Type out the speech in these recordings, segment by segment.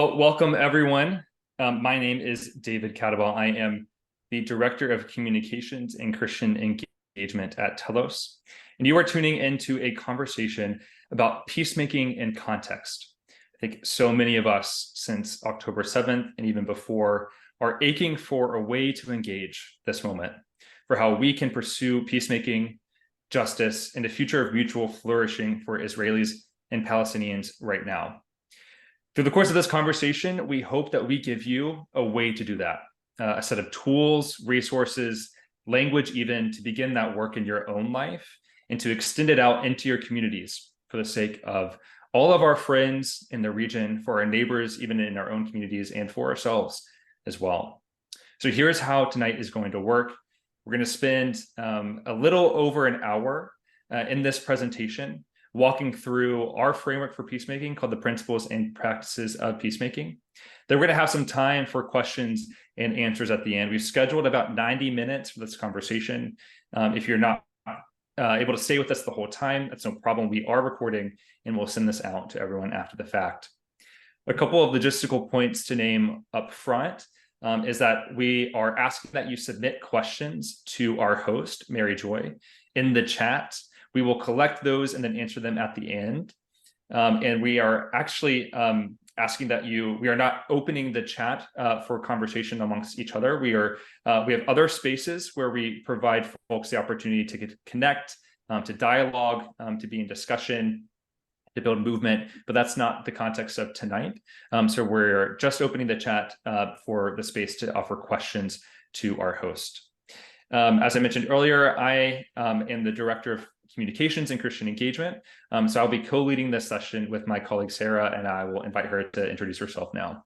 Welcome, everyone. My name is David Cadabal. I am the Director of Communications and Christian Engagement at Telos, and you are tuning into a conversation about peacemaking in context. I think so many of us since October 7th and even before are aching for a way to engage this moment, for how we can pursue peacemaking, justice, and a future of mutual flourishing for Israelis and Palestinians right now. Through the course of this conversation, we hope that we give you a way to do that, a set of tools, resources, language even, to begin that work in your own life and to extend it out into your communities for the sake of all of our friends in the region, for our neighbors, even in our own communities, and for ourselves as well. So here's how tonight is going to work. We're going to spend a little over an hour in this presentation walking through our framework for peacemaking called the Principles and Practices of Peacemaking. Then we're going to have some time for questions and answers at the end. We've scheduled about 90 minutes for this conversation. If you're not able to stay with us the whole time, that's no problem. We are recording and we'll send this out to everyone after the fact. A couple of logistical points to name up front is that we are asking that you submit questions to our host, Mary Joy, in the chat. We will collect those and then answer them at the end. And we are actually asking that we are not opening the chat for conversation amongst each other. We have other spaces where we provide folks the opportunity to connect, to dialogue, to be in discussion, to build movement, but that's not the context of tonight. So we're just opening the chat for the space to offer questions to our host. As I mentioned earlier, I am the Director of Communications and Christian Engagement. So I'll be co-leading this session with my colleague, Sarah, and I will invite her to introduce herself now.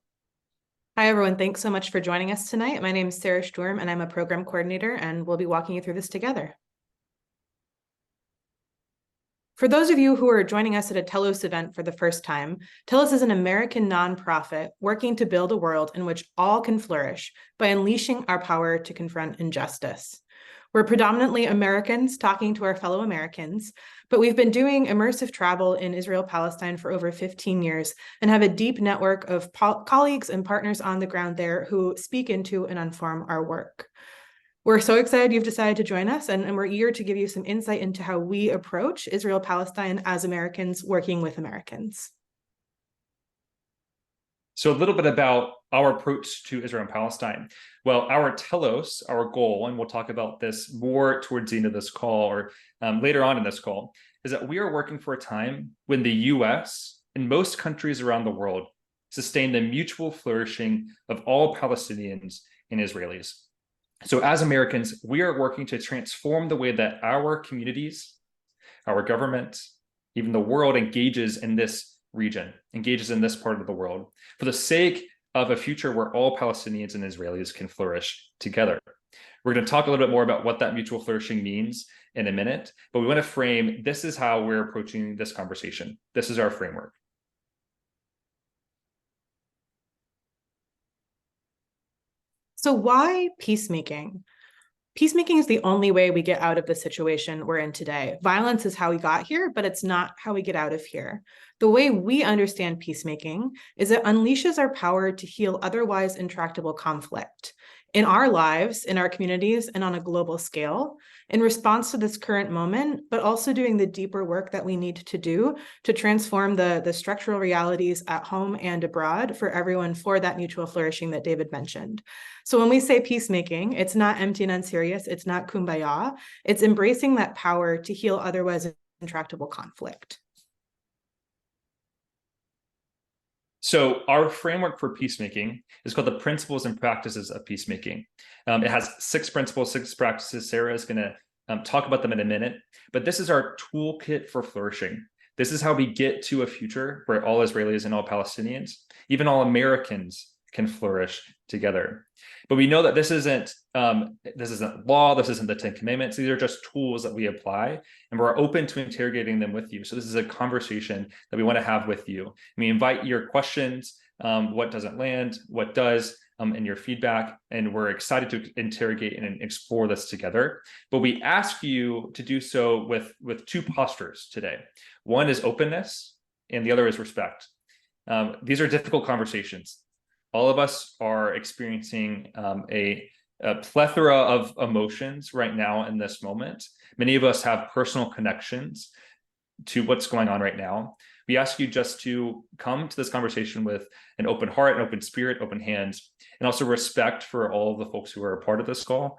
Hi, everyone. Thanks so much for joining us tonight. My name is Sarah Sturm, and I'm a program coordinator, and we'll be walking you through this together. For those of you who are joining us at a Telos event for the first time, Telos is an American nonprofit working to build a world in which all can flourish by unleashing our power to confront injustice. We're predominantly Americans talking to our fellow Americans, but we've been doing immersive travel in Israel-Palestine for over 15 years and have a deep network of colleagues and partners on the ground there who speak into and inform our work. We're so excited you've decided to join us, and we're eager to give you some insight into how we approach Israel-Palestine as Americans working with Americans. So a little bit about our approach to Israel and Palestine. Well, our telos, our goal, and we'll talk about this more towards the end of this call or later on in this call, is that we are working for a time when the US and most countries around the world sustain the mutual flourishing of all Palestinians and Israelis. So as Americans, we are working to transform the way that our communities, our government, even the world engages in this region, engages in this part of the world, for the sake of a future where all Palestinians and Israelis can flourish together. We're going to talk a little bit more about what that mutual flourishing means in a minute, but we want to frame, this is how we're approaching this conversation. This is our framework. So why peacemaking? Peacemaking is the only way we get out of the situation we're in today. Violence is how we got here, but it's not how we get out of here. The way we understand peacemaking is it unleashes our power to heal otherwise intractable conflict in our lives, in our communities, and on a global scale, in response to this current moment, but also doing the deeper work that we need to do to transform the structural realities at home and abroad for everyone for that mutual flourishing that David mentioned. So when we say peacemaking, it's not empty and unserious, it's not kumbaya, it's embracing that power to heal otherwise intractable conflict. So our framework for peacemaking is called the Principles and Practices of Peacemaking. It has 6 principles, 6 practices. Sarah is going to talk about them in a minute, but this is our toolkit for flourishing. This is how we get to a future where all Israelis and all Palestinians, even all Americans, can flourish together. But we know that this isn't law, this isn't the 10 Commandments. These are just tools that we apply, and we're open to interrogating them with you. So this is a conversation that we want to have with you. We invite your questions, what doesn't land, what does, and your feedback, and we're excited to interrogate and explore this together. But we ask you to do so with 2 postures today. One is openness, and the other is respect. These are difficult conversations. All of us are experiencing a plethora of emotions right now in this moment. Many of us have personal connections to what's going on right now. We ask you just to come to this conversation with an open heart, an open spirit, open hands, and also respect for all of the folks who are a part of this call,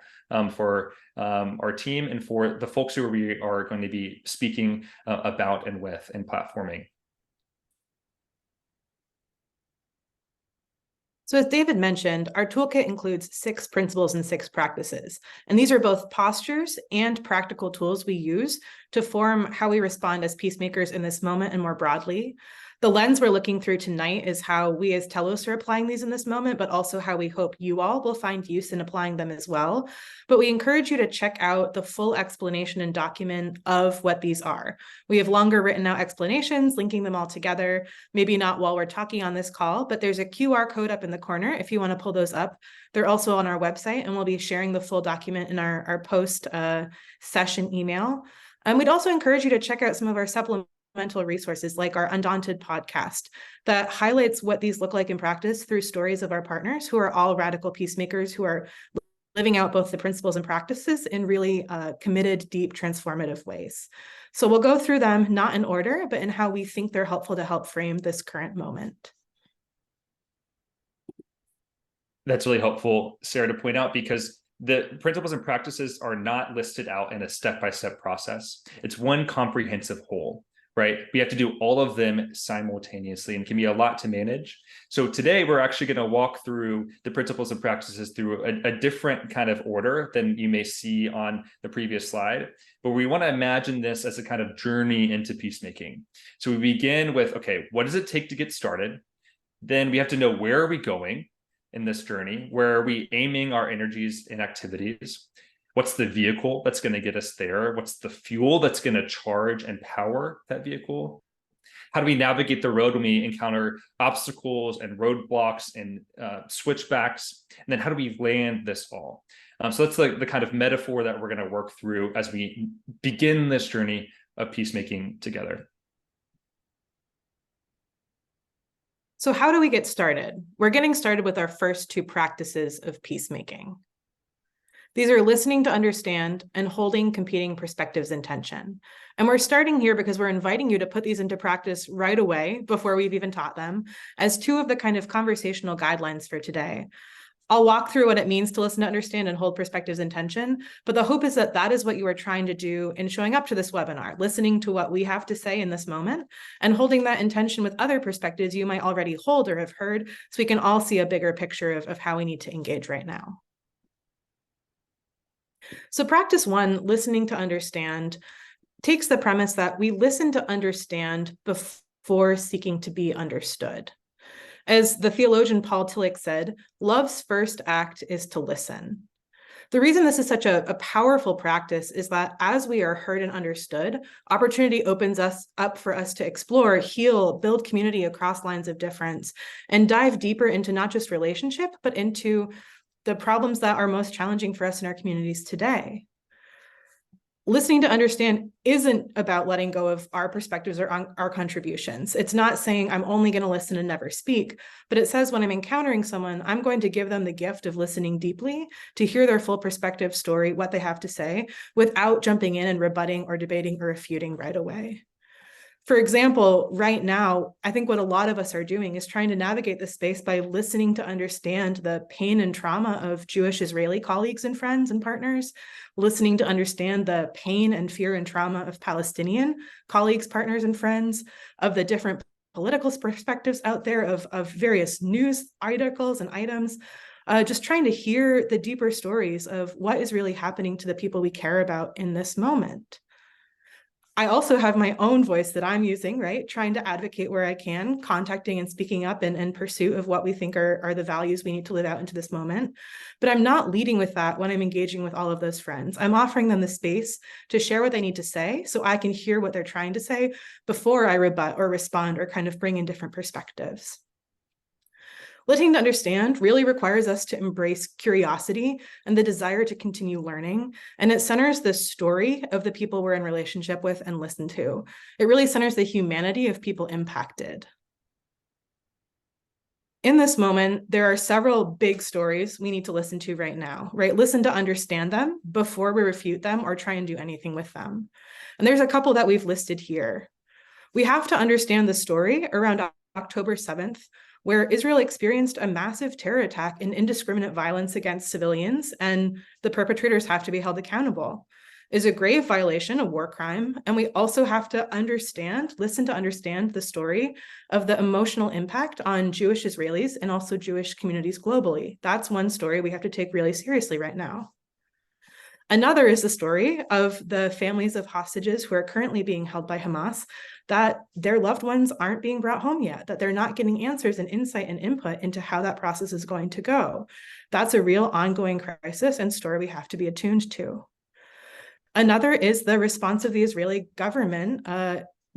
for our team, and for the folks who we are going to be speaking about and with and platforming. So as David mentioned, our toolkit includes 6 principles and 6 practices. And these are both postures and practical tools we use to form how we respond as peacemakers in this moment and more broadly. The lens we're looking through tonight is how we as Telos are applying these in this moment, but also how we hope you all will find use in applying them as well. But we encourage you to check out the full explanation and document of what these are. We have longer written out explanations, linking them all together, maybe not while we're talking on this call, but there's a QR code up in the corner if you want to pull those up. They're also on our website, and we'll be sharing the full document in our post session email. And we'd also encourage you to check out some of our supplemental resources like our Undaunted podcast that highlights what these look like in practice through stories of our partners who are all radical peacemakers who are living out both the principles and practices in really committed, deep, transformative ways. So we'll go through them not in order, but in how we think they're helpful to help frame this current moment. That's really helpful, Sarah, to point out, because the principles and practices are not listed out in a step-by-step process. It's one comprehensive whole. Right? We have to do all of them simultaneously, and can be a lot to manage. So today we're actually going to walk through the principles and practices through a different kind of order than you may see on the previous slide. But we want to imagine this as a kind of journey into peacemaking. So we begin with, okay, what does it take to get started? Then we have to know, where are we going in this journey? Where are we aiming our energies and activities? What's the vehicle that's going to get us there? What's the fuel that's going to charge and power that vehicle? How do we navigate the road when we encounter obstacles and roadblocks and switchbacks? And then how do we land this all? So that's the kind of metaphor that we're going to work through as we begin this journey of peacemaking together. So how do we get started? We're getting started with our first 2 practices of peacemaking. These are listening to understand and holding competing perspectives in tension. And we're starting here because we're inviting you to put these into practice right away before we've even taught them, as 2 of the kind of conversational guidelines for today. I'll walk through what it means to listen to understand and hold perspectives in tension, but the hope is that that is what you are trying to do in showing up to this webinar, listening to what we have to say in this moment and holding that intention with other perspectives you might already hold or have heard, so we can all see a bigger picture of how we need to engage right now. So practice 1, listening to understand, takes the premise that we listen to understand before seeking to be understood. As the theologian Paul Tillich said, love's first act is to listen. The reason this is such a powerful practice is that as we are heard and understood, opportunity opens us up for us to explore, heal, build community across lines of difference, and dive deeper into not just relationship, but into the problems that are most challenging for us in our communities today. Listening to understand isn't about letting go of our perspectives or our contributions. It's not saying I'm only going to listen and never speak, but it says when I'm encountering someone, I'm going to give them the gift of listening deeply to hear their full perspective story, what they have to say, without jumping in and rebutting or debating or refuting right away. For example, right now, I think what a lot of us are doing is trying to navigate this space by listening to understand the pain and trauma of Jewish Israeli colleagues and friends and partners, listening to understand the pain and fear and trauma of Palestinian colleagues, partners, and friends, of the different political perspectives out there, of various news articles and items, just trying to hear the deeper stories of what is really happening to the people we care about in this moment. I also have my own voice that I'm using, right? Trying to advocate where I can, contacting and speaking up in pursuit of what we think are the values we need to live out into this moment. But I'm not leading with that when I'm engaging with all of those friends. I'm offering them the space to share what they need to say so I can hear what they're trying to say before I rebut or respond or kind of bring in different perspectives. Listening to understand really requires us to embrace curiosity and the desire to continue learning. And it centers the story of the people we're in relationship with and listen to. It really centers the humanity of people impacted. In this moment, there are several big stories we need to listen to right now, right? Listen to understand them before we refute them or try and do anything with them. And there's a couple that we've listed here. We have to understand the story around October 7th, where Israel experienced a massive terror attack and indiscriminate violence against civilians, and the perpetrators have to be held accountable. Is a grave violation, a war crime, and we also have to listen to understand the story of the emotional impact on Jewish Israelis and also Jewish communities globally. That's one story we have to take really seriously right now. Another is the story of the families of hostages who are currently being held by Hamas, that their loved ones aren't being brought home yet, that they're not getting answers and insight and input into how that process is going to go. That's a real ongoing crisis and story we have to be attuned to. Another is the response of the Israeli government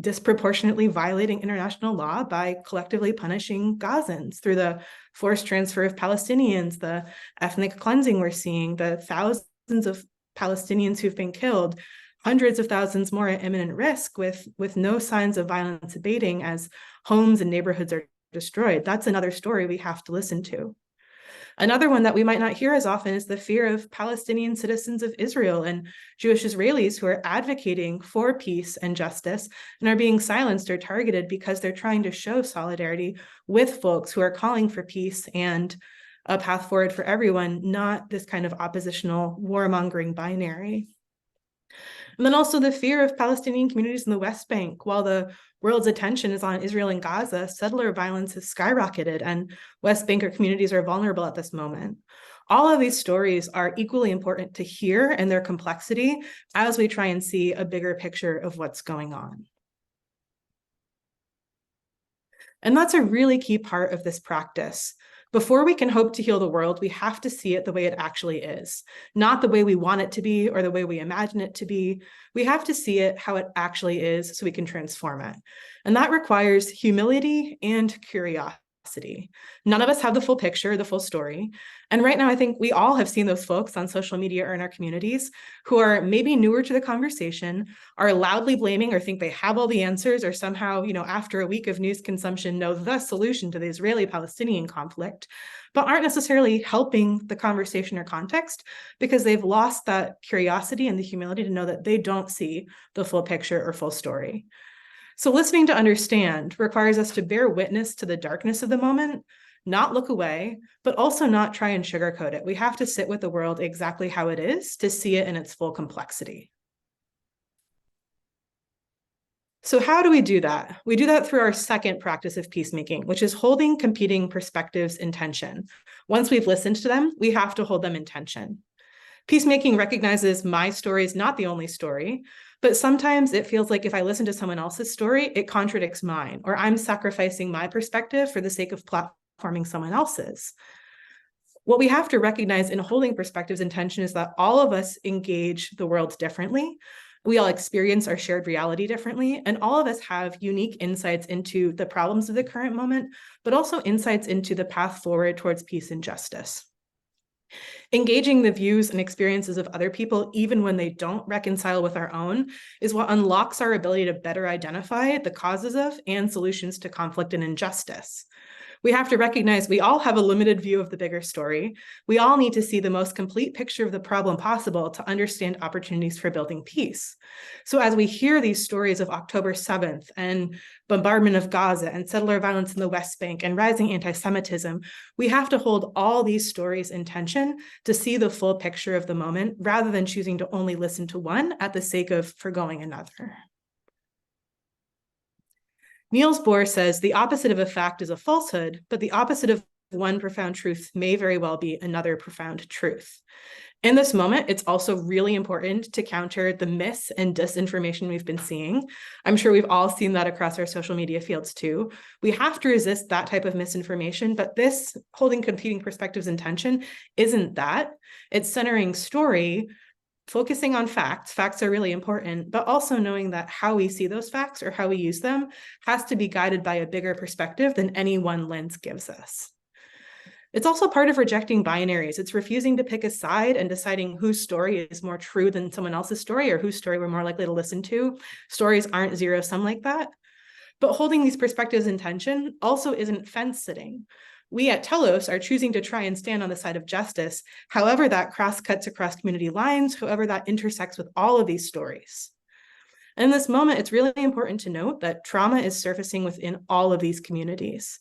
disproportionately violating international law by collectively punishing Gazans through the forced transfer of Palestinians, the ethnic cleansing we're seeing, the thousands of Palestinians who've been killed, hundreds of thousands more at imminent risk with no signs of violence abating as homes and neighborhoods are destroyed. That's another story we have to listen to. Another one that we might not hear as often is the fear of Palestinian citizens of Israel and Jewish Israelis who are advocating for peace and justice and are being silenced or targeted because they're trying to show solidarity with folks who are calling for peace and a path forward for everyone, not this kind of oppositional warmongering binary. And then also the fear of Palestinian communities in the West Bank. While the world's attention is on Israel and Gaza, settler violence has skyrocketed and West Banker communities are vulnerable at this moment. All of these stories are equally important to hear in their complexity as we try and see a bigger picture of what's going on. And that's a really key part of this practice. Before we can hope to heal the world, we have to see it the way it actually is, not the way we want it to be or the way we imagine it to be. We have to see it how it actually is so we can transform it. And that requires humility and curiosity. None of us have the full picture, the full story. And right now, I think we all have seen those folks on social media or in our communities who are maybe newer to the conversation, are loudly blaming or think they have all the answers, or somehow, after a week of news consumption, know the solution to the Israeli-Palestinian conflict, but aren't necessarily helping the conversation or context because they've lost that curiosity and the humility to know that they don't see the full picture or full story. So listening to understand requires us to bear witness to the darkness of the moment, not look away, but also not try and sugarcoat it. We have to sit with the world exactly how it is to see it in its full complexity. So how do we do that? We do that through our second practice of peacemaking, which is holding competing perspectives in tension. Once we've listened to them, we have to hold them in tension. Peacemaking recognizes my story is not the only story, but sometimes it feels like if I listen to someone else's story, it contradicts mine, or I'm sacrificing my perspective for the sake of platforming someone else's. What we have to recognize in holding perspectives in tension is that all of us engage the world differently. We all experience our shared reality differently, and all of us have unique insights into the problems of the current moment, but also insights into the path forward towards peace and justice. Engaging the views and experiences of other people, even when they don't reconcile with our own, is what unlocks our ability to better identify the causes of and solutions to conflict and injustice. We have to recognize we all have a limited view of the bigger story. We all need to see the most complete picture of the problem possible to understand opportunities for building peace. So as we hear these stories of October 7th and bombardment of Gaza and settler violence in the West Bank and rising anti-Semitism, we have to hold all these stories in tension to see the full picture of the moment rather than choosing to only listen to one at the sake of forgoing another. Niels Bohr says the opposite of a fact is a falsehood, but the opposite of one profound truth may very well be another profound truth. In this moment, it's also really important to counter the myths and disinformation we've been seeing. I'm sure we've all seen that across our social media fields too. We have to resist that type of misinformation, but this holding competing perspectives in tension isn't that. It's centering story, focusing on facts. Facts are really important, but also knowing that how we see those facts or how we use them has to be guided by a bigger perspective than any one lens gives us. It's also part of rejecting binaries. It's refusing to pick a side and deciding whose story is more true than someone else's story or whose story we're more likely to listen to. Stories aren't zero-sum like that. But holding these perspectives in tension also isn't fence sitting. We at Telos are choosing to try and stand on the side of justice, however that cross-cuts across community lines, however that intersects with all of these stories. And in this moment, it's really important to note that trauma is surfacing within all of these communities.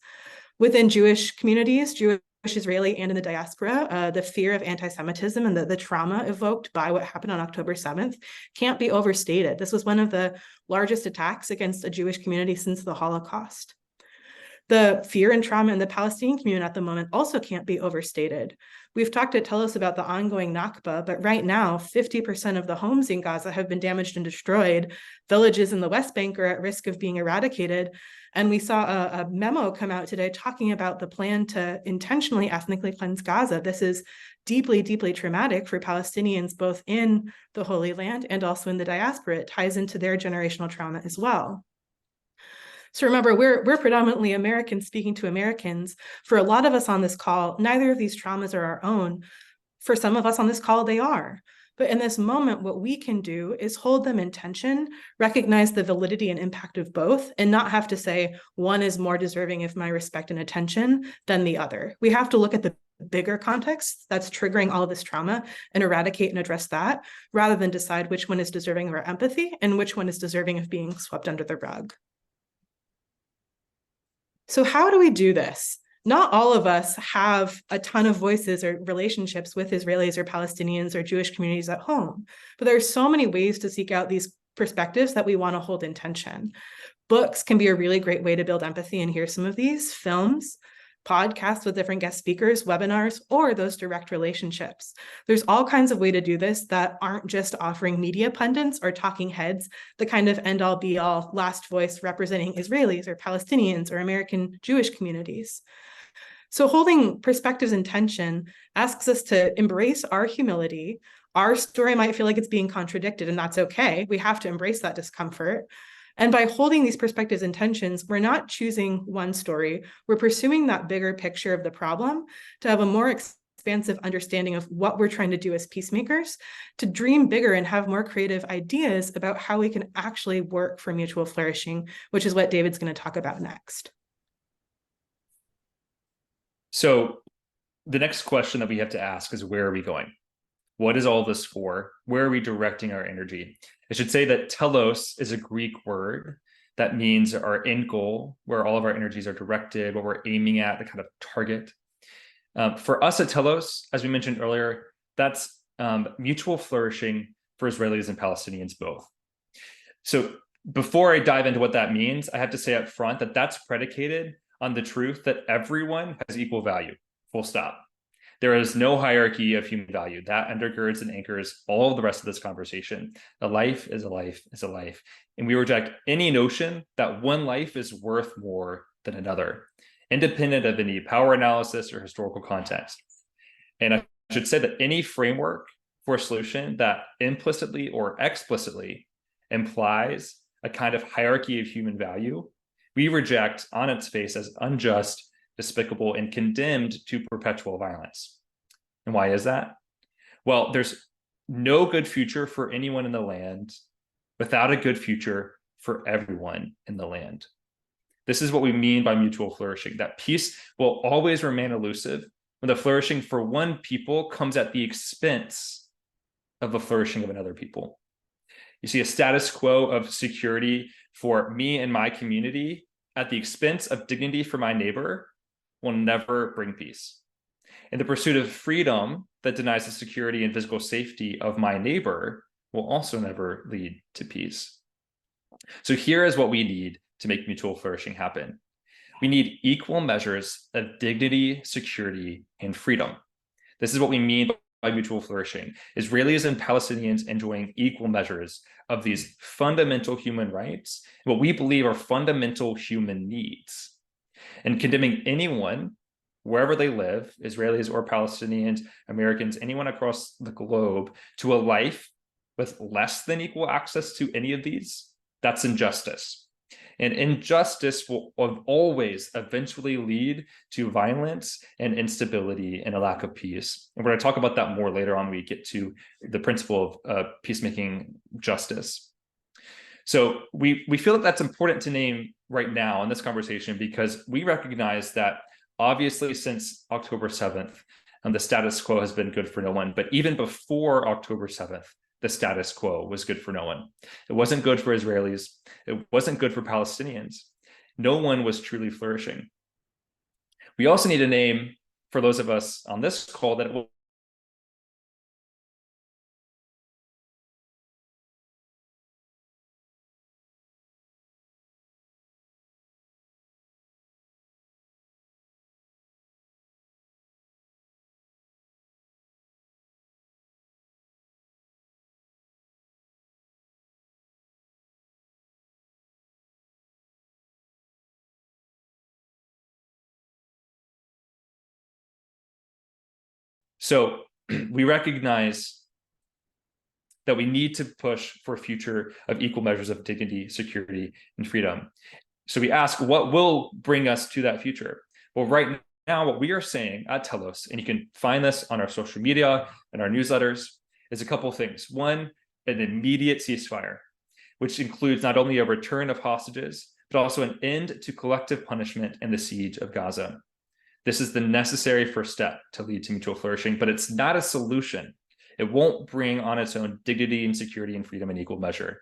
Within Jewish communities, Jewish, Israeli, and in the diaspora, the fear of anti-Semitism and the trauma evoked by what happened on October 7th can't be overstated. This was one of the largest attacks against a Jewish community since the Holocaust. The fear and trauma in the Palestinian community at the moment also can't be overstated. We've talked at Telos about the ongoing Nakba, but right now, 50% of the homes in Gaza have been damaged and destroyed. Villages in the West Bank are at risk of being eradicated. And we saw a memo come out today talking about the plan to intentionally ethnically cleanse Gaza. This is deeply, deeply traumatic for Palestinians, both in the Holy Land and also in the diaspora. It ties into their generational trauma as well. So remember, we're predominantly Americans speaking to Americans. For a lot of us on this call, neither of these traumas are our own. For some of us on this call, they are. But in this moment, what we can do is hold them in tension, recognize the validity and impact of both, and not have to say one is more deserving of my respect and attention than the other. We have to look at the bigger context that's triggering all of this trauma and eradicate and address that, rather than decide which one is deserving of our empathy and which one is deserving of being swept under the rug. So how do we do this? Not all of us have a ton of voices or relationships with Israelis or Palestinians or Jewish communities at home, but there are so many ways to seek out these perspectives that we want to hold in tension. Books can be a really great way to build empathy, and here's some of these: films, podcasts with different guest speakers, webinars, or those direct relationships. There's all kinds of ways to do this that aren't just offering media pundits or talking heads, the kind of end all be all last voice representing Israelis or Palestinians or American Jewish communities. So holding perspectives in tension asks us to embrace our humility. Our story might feel like it's being contradicted, and that's okay. We have to embrace that discomfort. And by holding these perspectives and tensions, we're not choosing one story. We're pursuing that bigger picture of the problem to have a more expansive understanding of what we're trying to do as peacemakers, to dream bigger and have more creative ideas about how we can actually work for mutual flourishing, which is what David's going to talk about next. So the next question that we have to ask is, where are we going? What is all this for? Where are we directing our energy? I should say that telos is a Greek word that means our end goal, where all of our energies are directed, what we're aiming at, the kind of target. For us at Telos, as we mentioned earlier, that's mutual flourishing for Israelis and Palestinians both. So before I dive into what that means, I have to say up front that that's predicated on the truth that everyone has equal value, full stop. There is no hierarchy of human value. That undergirds and anchors all of the rest of this conversation. A life is a life is a life. And we reject any notion that one life is worth more than another, independent of any power analysis or historical context. And I should say that any framework for a solution that implicitly or explicitly implies a kind of hierarchy of human value, we reject on its face as unjust, despicable, and condemned to perpetual violence. And why is that? Well, there's no good future for anyone in the land without a good future for everyone in the land. This is what we mean by mutual flourishing, that peace will always remain elusive when the flourishing for one people comes at the expense of the flourishing of another people. You see, a status quo of security for me and my community at the expense of dignity for my neighbor will never bring peace. And the pursuit of freedom that denies the security and physical safety of my neighbor will also never lead to peace. So here is what we need to make mutual flourishing happen. We need equal measures of dignity, security, and freedom. This is what we mean by mutual flourishing. Israelis and Palestinians enjoying equal measures of these fundamental human rights, what we believe are fundamental human needs. And condemning anyone, wherever they live, Israelis or Palestinians, Americans, anyone across the globe, to a life with less than equal access to any of these, that's injustice. And injustice will always eventually lead to violence and instability and a lack of peace. And we're going to talk about that more later on when we get to the principle of peacemaking justice. So we feel that that's important to name right now in this conversation, because we recognize that Obviously, since October 7th, the status quo has been good for no one. But even before October 7th, the status quo was good for no one. It wasn't good for Israelis. It wasn't good for Palestinians. No one was truly flourishing. We also need a name for those of us on this call that will So we recognize that we need to push for a future of equal measures of dignity, security, and freedom. So we ask, what will bring us to that future? Well, right now, what we are saying at Telos, and you can find this on our social media and our newsletters, is a couple of things. One, an immediate ceasefire, which includes not only a return of hostages, but also an end to collective punishment and the siege of Gaza. This is the necessary first step to lead to mutual flourishing, but it's not a solution. It won't bring on its own dignity and security and freedom in equal measure.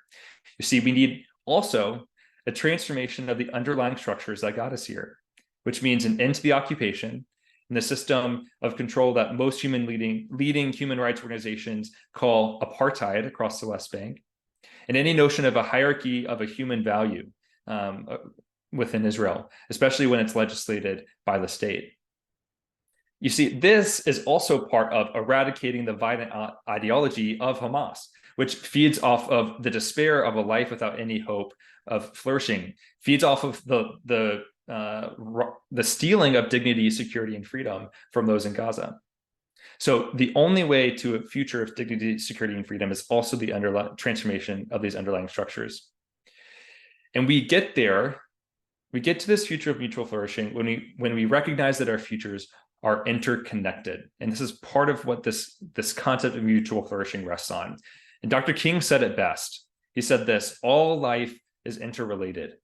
You see, we need also a transformation of the underlying structures that got us here, which means an end to the occupation and the system of control that most leading human rights organizations call apartheid across the West Bank, and any notion of a hierarchy of a human value within Israel, especially when it's legislated by the state. You see, this is also part of eradicating the violent ideology of Hamas, which feeds off of the despair of a life without any hope of flourishing, feeds off of the stealing of dignity, security, and freedom from those in Gaza. So the only way to a future of dignity, security, and freedom is also the underlying transformation of these underlying structures. And we get there, we get to this future of mutual flourishing when we recognize that our futures are interconnected. And this is part of what this concept of mutual flourishing rests on. And Dr. King said it best. He said this: all life is interrelated.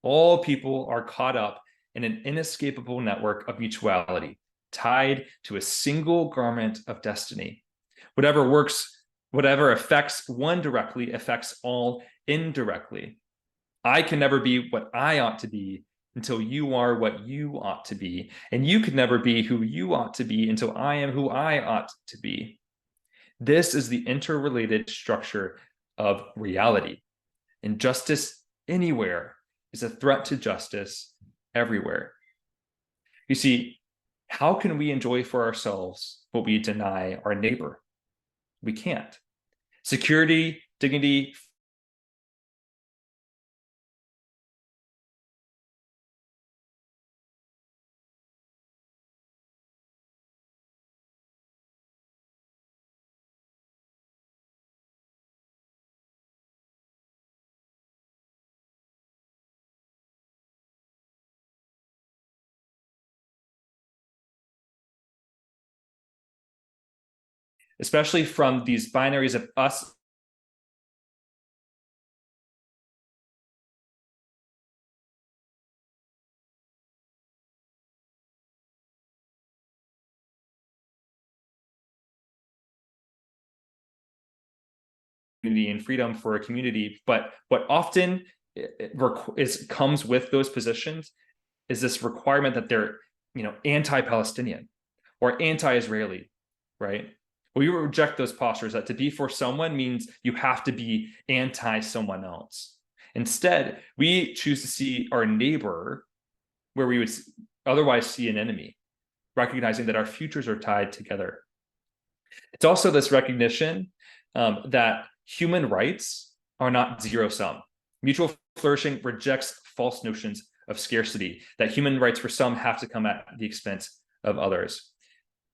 All people are caught up in an inescapable network of mutuality, tied to a single garment of destiny. Whatever affects one directly affects all indirectly. I can never be what I ought to be until you are what you ought to be. And you could never be who you ought to be until I am who I ought to be. This is the interrelated structure of reality. And justice anywhere is a threat to justice everywhere. You see, how can we enjoy for ourselves what we deny our neighbor? We can't. Security, dignity, especially from these binaries of us and freedom for a community. But what often comes with those positions is this requirement that they're, anti-Palestinian or anti-Israeli, right? We reject those postures that to be for someone means you have to be anti someone else. Instead, we choose to see our neighbor where we would otherwise see an enemy, recognizing that our futures are tied together. It's also this recognition that human rights are not zero-sum. Mutual flourishing rejects false notions of scarcity, that human rights for some have to come at the expense of others.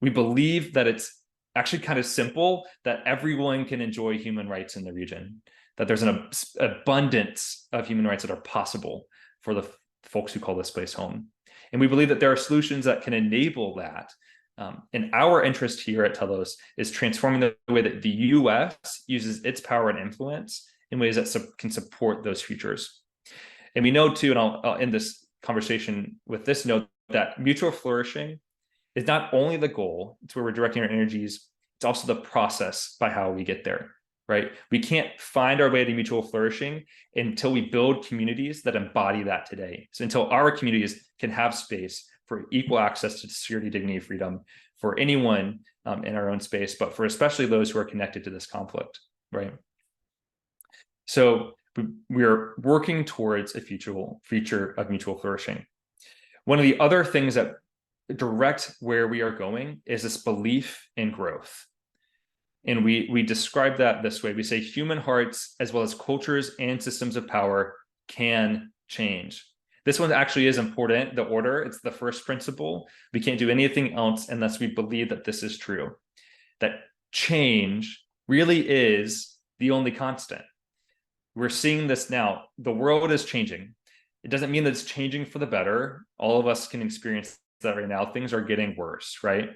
We believe that it's actually kind of simple, that everyone can enjoy human rights in the region, that there's an abundance of human rights that are possible for the folks who call this place home. And we believe that there are solutions that can enable that. And our interest here at Telos is transforming the way that the US uses its power and influence in ways that can support those futures. And we know too, and I'll end this conversation with this note, that mutual flourishing is not only the goal, it's where we're directing our energies, it's also the process by how we get there, right? We can't find our way to mutual flourishing until we build communities that embody that today. So until our communities can have space for equal access to security, dignity, freedom for anyone in our own space, but for especially those who are connected to this conflict, right? So we're working towards a future of mutual flourishing. One of the other things that direct where we are going is this belief in growth. And we describe that this way. We say human hearts, as well as cultures and systems of power, can change. This one actually is important, the order. It's the first principle. We can't do anything else unless we believe that this is true, that change really is the only constant. We're seeing this now. The world is changing. It doesn't mean that it's changing for the better. All of us can experience that right now. Things are getting worse, right?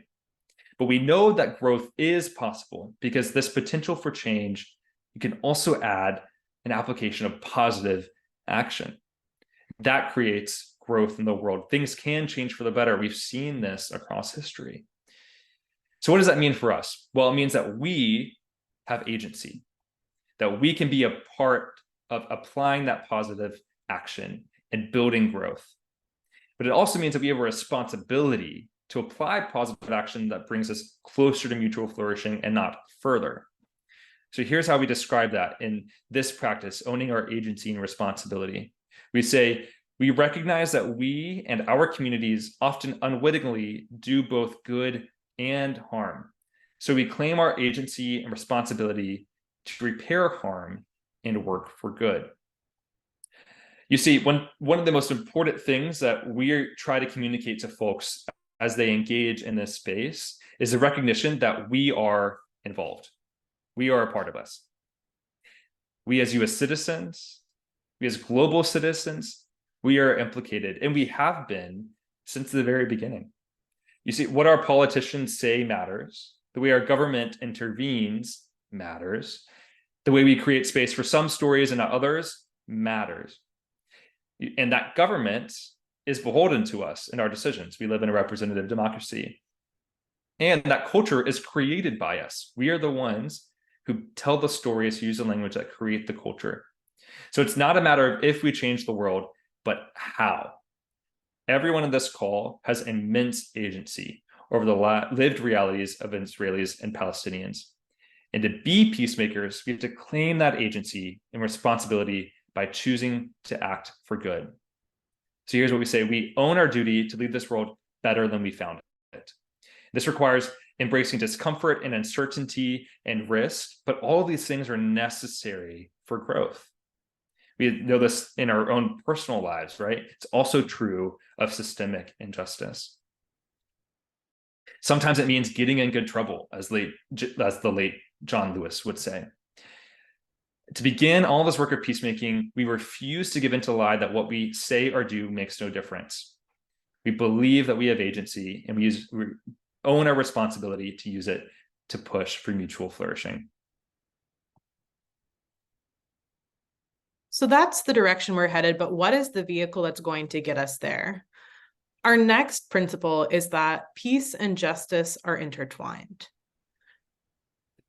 But we know that growth is possible because this potential for change, you can also add an application of positive action. That creates growth in the world. Things can change for the better. We've seen this across history. So what does that mean for us? Well, it means that we have agency, that we can be a part of applying that positive action and building growth. But it also means that we have a responsibility to apply positive action that brings us closer to mutual flourishing and not further. So here's how we describe that in this practice, owning our agency and responsibility. We say, we recognize that we and our communities often unwittingly do both good and harm. So we claim our agency and responsibility to repair harm and work for good. You see, one of the most important things that we try to communicate to folks as they engage in this space is the recognition that we are involved. We are a part of us. We as US citizens, we as global citizens, we are implicated, and we have been since the very beginning. You see, what our politicians say matters. The way our government intervenes matters. The way we create space for some stories and not others matters. And that government is beholden to us in our decisions. We live in a representative democracy. And that culture is created by us. We are the ones who tell the stories, use the language that create the culture. So it's not a matter of if we change the world, but how. Everyone in this call has immense agency over the lived realities of Israelis and Palestinians. And to be peacemakers, we have to claim that agency and responsibility by choosing to act for good. So here's what we say. We own our duty to leave this world better than we found it. This requires embracing discomfort and uncertainty and risk, but all of these things are necessary for growth. We know this in our own personal lives, right? It's also true of systemic injustice. Sometimes it means getting in good trouble, as the late John Lewis would say. To begin all this work of peacemaking, we refuse to give in to the lie that what we say or do makes no difference. We believe that we have agency, and we own our responsibility to use it to push for mutual flourishing. So that's the direction we're headed, but what is the vehicle that's going to get us there? Our next principle is that peace and justice are intertwined.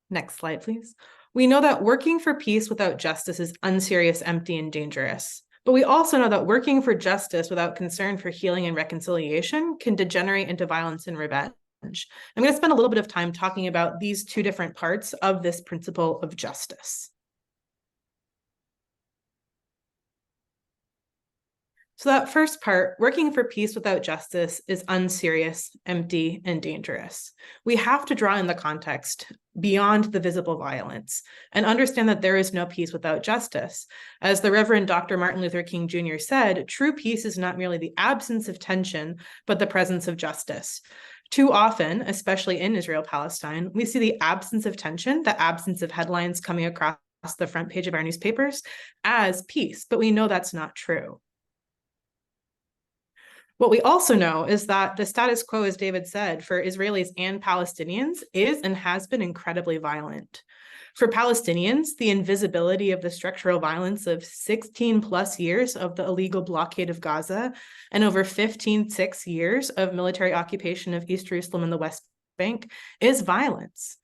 Next slide, please. We know that working for peace without justice is unserious, empty, and dangerous. But we also know that working for justice without concern for healing and reconciliation can degenerate into violence and revenge. I'm going to spend a little bit of time talking about these two different parts of this principle of justice. So that first part, working for peace without justice, is unserious, empty, and dangerous. We have to draw in the context beyond the visible violence and understand that there is no peace without justice. As the Reverend Dr. Martin Luther King Jr. said, true peace is not merely the absence of tension, but the presence of justice. Too often, especially in Israel-Palestine, we see the absence of tension, the absence of headlines coming across the front page of our newspapers as peace, but we know that's not true. What we also know is that the status quo, as David said, for Israelis and Palestinians is and has been incredibly violent. For Palestinians, the invisibility of the structural violence of 16 plus years of the illegal blockade of Gaza and over 6 years of military occupation of East Jerusalem and the West Bank is violence.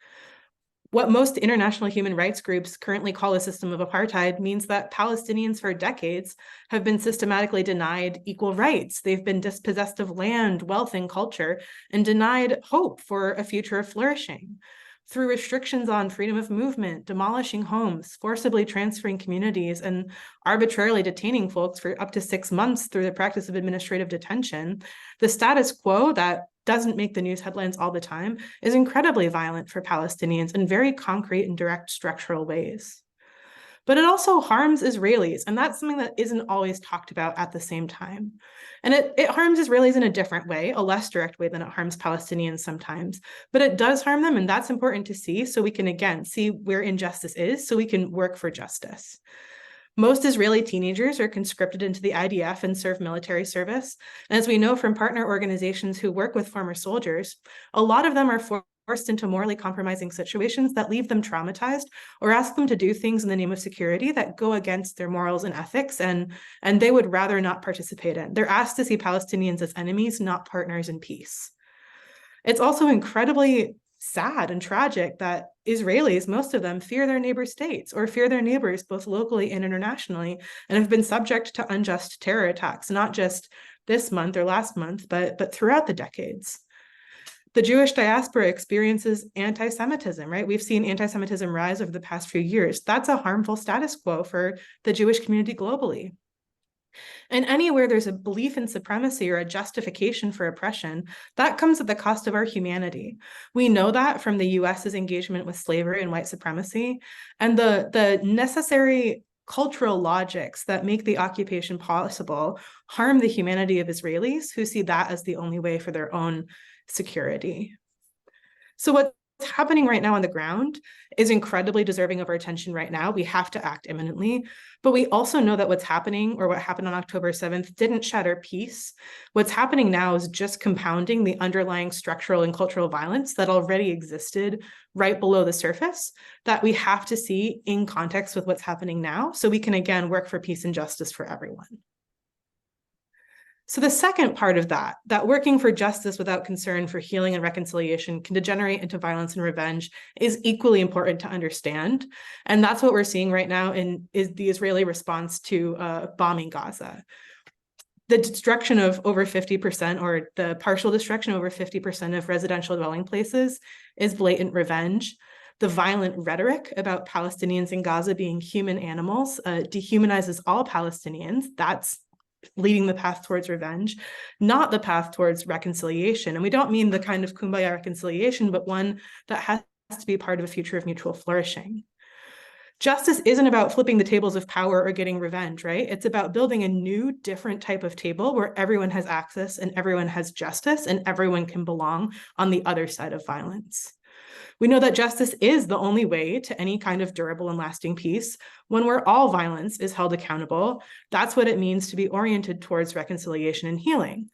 What most international human rights groups currently call a system of apartheid means that Palestinians for decades have been systematically denied equal rights. They've been dispossessed of land, wealth, and culture, and denied hope for a future of flourishing. Through restrictions on freedom of movement, demolishing homes, forcibly transferring communities, and arbitrarily detaining folks for up to 6 months through the practice of administrative detention, the status quo that doesn't make the news headlines all the time is incredibly violent for Palestinians in very concrete and direct structural ways. But it also harms Israelis, and that's something that isn't always talked about at the same time. And it harms Israelis in a different way, a less direct way than it harms Palestinians sometimes, but it does harm them, and that's important to see so we can, again, see where injustice is so we can work for justice. Most Israeli teenagers are conscripted into the IDF and serve military service. And as we know from partner organizations who work with former soldiers, a lot of them are forced into morally compromising situations that leave them traumatized or ask them to do things in the name of security that go against their morals and ethics, and they would rather not participate in. They're asked to see Palestinians as enemies, not partners in peace. It's also incredibly sad and tragic that Israelis, most of them, fear their neighbor states or fear their neighbors both locally and internationally, and have been subject to unjust terror attacks, not just this month or last month, but throughout the decades. The Jewish diaspora experiences anti-Semitism, right? We've seen anti-Semitism rise over the past few years. That's a harmful status quo for the Jewish community globally. And anywhere there's a belief in supremacy or a justification for oppression, that comes at the cost of our humanity. We know that from the US's engagement with slavery and white supremacy, and the necessary cultural logics that make the occupation possible harm the humanity of Israelis who see that as the only way for their own security. So what's happening right now on the ground is incredibly deserving of our attention right now. We have to act imminently, but we also know that what's happening, or what happened on October 7th, didn't shatter peace. What's happening now is just compounding the underlying structural and cultural violence that already existed right below the surface that we have to see in context with what's happening now so we can, again, work for peace and justice for everyone. So the second part of that working for justice without concern for healing and reconciliation can degenerate into violence and revenge is equally important to understand. And that's what we're seeing right now is the Israeli response to bombing Gaza. The destruction of over 50%, or the partial destruction of over 50% of residential dwelling places, is blatant revenge. The violent rhetoric about Palestinians in Gaza being human animals dehumanizes all Palestinians. That's leading the path towards revenge, not the path towards reconciliation. And we don't mean the kind of kumbaya reconciliation, but one that has to be part of a future of mutual flourishing. Justice isn't about flipping the tables of power or getting revenge, right? It's about building a new, different type of table where everyone has access and everyone has justice and everyone can belong on the other side of violence. We know that justice is the only way to any kind of durable and lasting peace, one where all violence is held accountable. That's what it means to be oriented towards reconciliation and healing.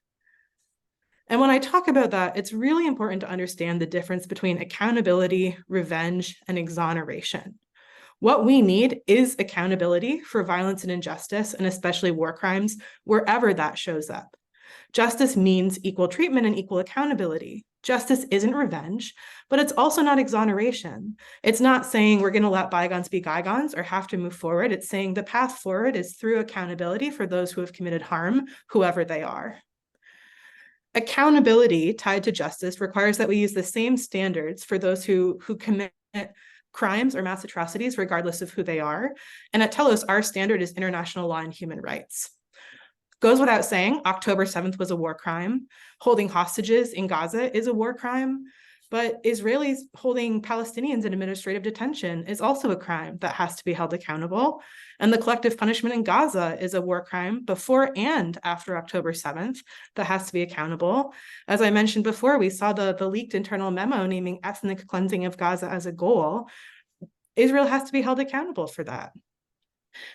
And when I talk about that, it's really important to understand the difference between accountability, revenge, and exoneration. What we need is accountability for violence and injustice, and especially war crimes, wherever that shows up. Justice means equal treatment and equal accountability. Justice isn't revenge, but it's also not exoneration. It's not saying we're going to let bygones be bygones or have to move forward. It's saying the path forward is through accountability for those who have committed harm, whoever they are. Accountability tied to justice requires that we use the same standards for those who commit crimes or mass atrocities, regardless of who they are. And at Telos, our standard is international law and human rights. Goes without saying, October 7th was a war crime. Holding hostages in Gaza is a war crime, but Israelis holding Palestinians in administrative detention is also a crime that has to be held accountable. And the collective punishment in Gaza is a war crime before and after October 7th that has to be accountable. As I mentioned before, we saw the leaked internal memo naming ethnic cleansing of Gaza as a goal. Israel has to be held accountable for that.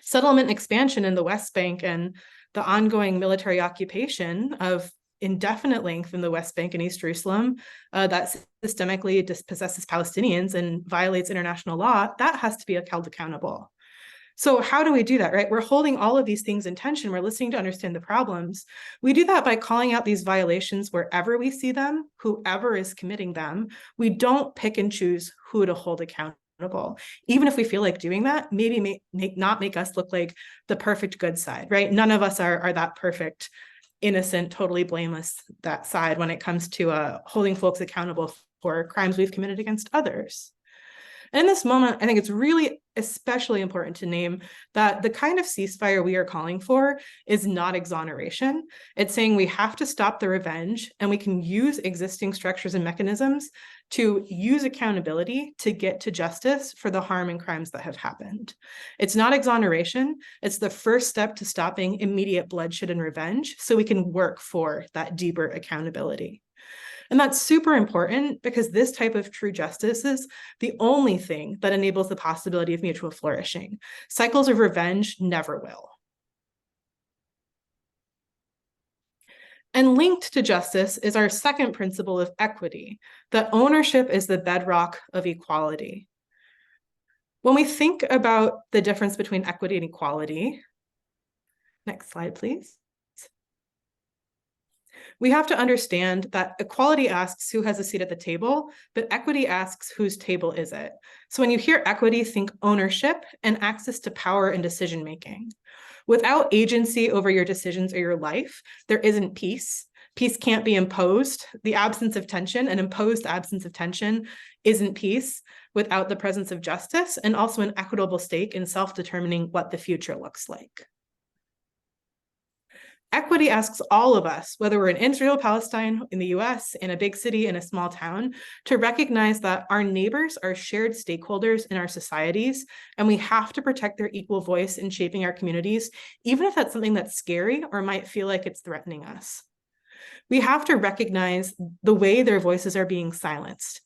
Settlement expansion in the West Bank and the ongoing military occupation of indefinite length in the West Bank and East Jerusalem that systemically dispossesses Palestinians and violates international law, that has to be held accountable. So how do we do that, right? We're holding all of these things in tension. We're listening to understand the problems. We do that by calling out these violations wherever we see them, whoever is committing them. We don't pick and choose who to hold accountable. Even if we feel like doing that, maybe not make us look like the perfect good side, right? None of us are that perfect, innocent, totally blameless that side when it comes to holding folks accountable for crimes we've committed against others. And in this moment, I think it's really especially important to name that the kind of ceasefire we are calling for is not exoneration. It's saying we have to stop the revenge, and we can use existing structures and mechanisms to use accountability to get to justice for the harm and crimes that have happened. It's not exoneration. It's the first step to stopping immediate bloodshed and revenge so we can work for that deeper accountability. And that's super important because this type of true justice is the only thing that enables the possibility of mutual flourishing. Cycles of revenge never will. And linked to justice is our second principle of equity, that ownership is the bedrock of equality. When we think about the difference between equity and equality, next slide, please. We have to understand that equality asks who has a seat at the table, but equity asks whose table is it? So when you hear equity, think ownership and access to power and decision-making. Without agency over your decisions or your life, there isn't peace. Peace can't be imposed. The absence of tension, an imposed absence of tension, isn't peace without the presence of justice and also an equitable stake in self-determining what the future looks like. Equity asks all of us, whether we're in Israel, Palestine, in the US, in a big city, in a small town, to recognize that our neighbors are shared stakeholders in our societies, and we have to protect their equal voice in shaping our communities, even if that's something that's scary or might feel like it's threatening us. We have to recognize the way their voices are being silenced.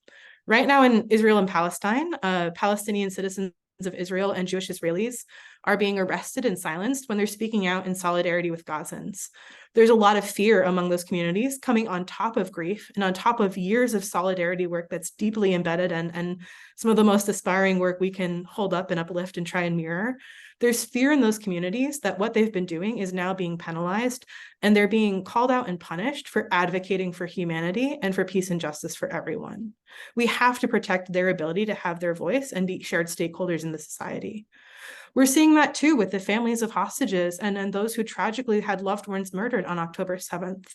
Right now in Israel and Palestine, Palestinian citizens of Israel and Jewish Israelis are being arrested and silenced when they're speaking out in solidarity with Gazans. There's a lot of fear among those communities coming on top of grief and on top of years of solidarity work that's deeply embedded and some of the most aspiring work we can hold up and uplift and try and mirror. There's fear in those communities that what they've been doing is now being penalized, and they're being called out and punished for advocating for humanity and for peace and justice for everyone. We have to protect their ability to have their voice and be shared stakeholders in the society. We're seeing that too with the families of hostages and those who tragically had loved ones murdered on October 7th.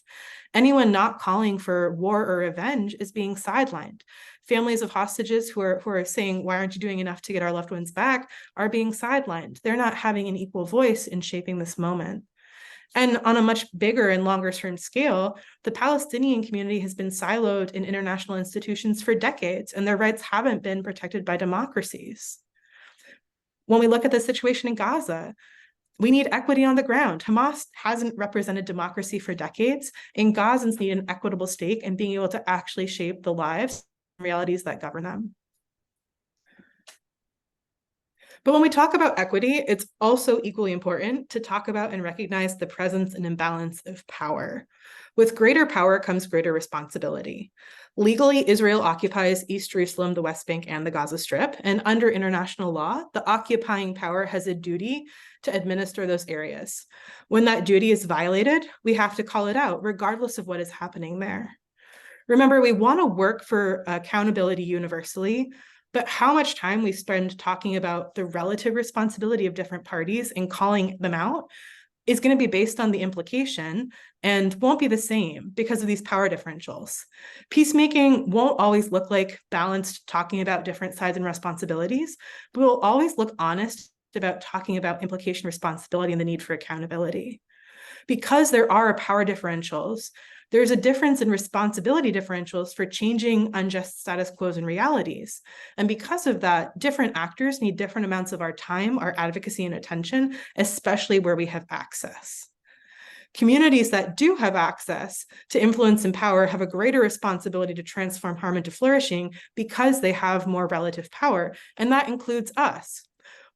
Anyone not calling for war or revenge is being sidelined. Families of hostages who are saying, why aren't you doing enough to get our loved ones back, are being sidelined. They're not having an equal voice in shaping this moment. And on a much bigger and longer term scale, the Palestinian community has been siloed in international institutions for decades, and their rights haven't been protected by democracies. When we look at the situation in Gaza, we need equity on the ground. Hamas hasn't represented democracy for decades, and Gazans need an equitable stake in being able to actually shape the lives and realities that govern them. But when we talk about equity, it's also equally important to talk about and recognize the presence and imbalance of power. With greater power comes greater responsibility. Legally, Israel occupies East Jerusalem, the West Bank, and the Gaza Strip. And under international law, the occupying power has a duty to administer those areas. When that duty is violated, we have to call it out, regardless of what is happening there. Remember, we want to work for accountability universally, but how much time we spend talking about the relative responsibility of different parties and calling them out is going to be based on the implication and won't be the same because of these power differentials. Peacemaking won't always look like balanced talking about different sides and responsibilities, but will always look honest about talking about implication, responsibility, and the need for accountability. Because there are power differentials, there's a difference in responsibility differentials for changing unjust status quos and realities. And because of that, different actors need different amounts of our time, our advocacy, and attention, especially where we have access. Communities that do have access to influence and power have a greater responsibility to transform harm into flourishing because they have more relative power, and that includes us.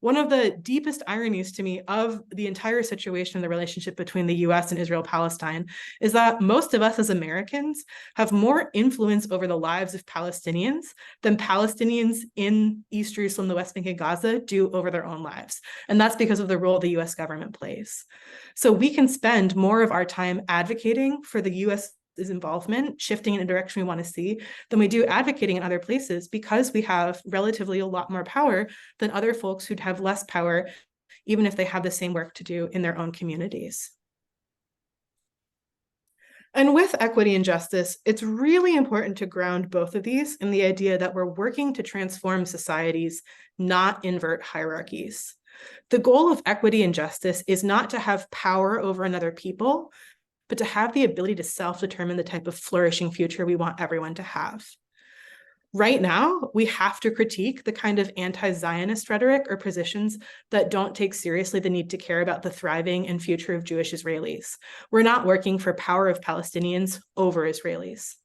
One of the deepest ironies to me of the entire situation in the relationship between the US and Israel-Palestine is that most of us as Americans have more influence over the lives of Palestinians than Palestinians in East Jerusalem, the West Bank, and Gaza do over their own lives. And that's because of the role the US government plays. So we can spend more of our time advocating for the US involvement, shifting in a direction we want to see, than we do advocating in other places, because we have relatively a lot more power than other folks who'd have less power, even if they have the same work to do in their own communities. And with equity and justice, it's really important to ground both of these in the idea that we're working to transform societies, not invert hierarchies. The goal of equity and justice is not to have power over another people, but to have the ability to self-determine the type of flourishing future we want everyone to have. Right now, we have to critique the kind of anti-Zionist rhetoric or positions that don't take seriously the need to care about the thriving and future of Jewish Israelis. We're not working for power of Palestinians over Israelis.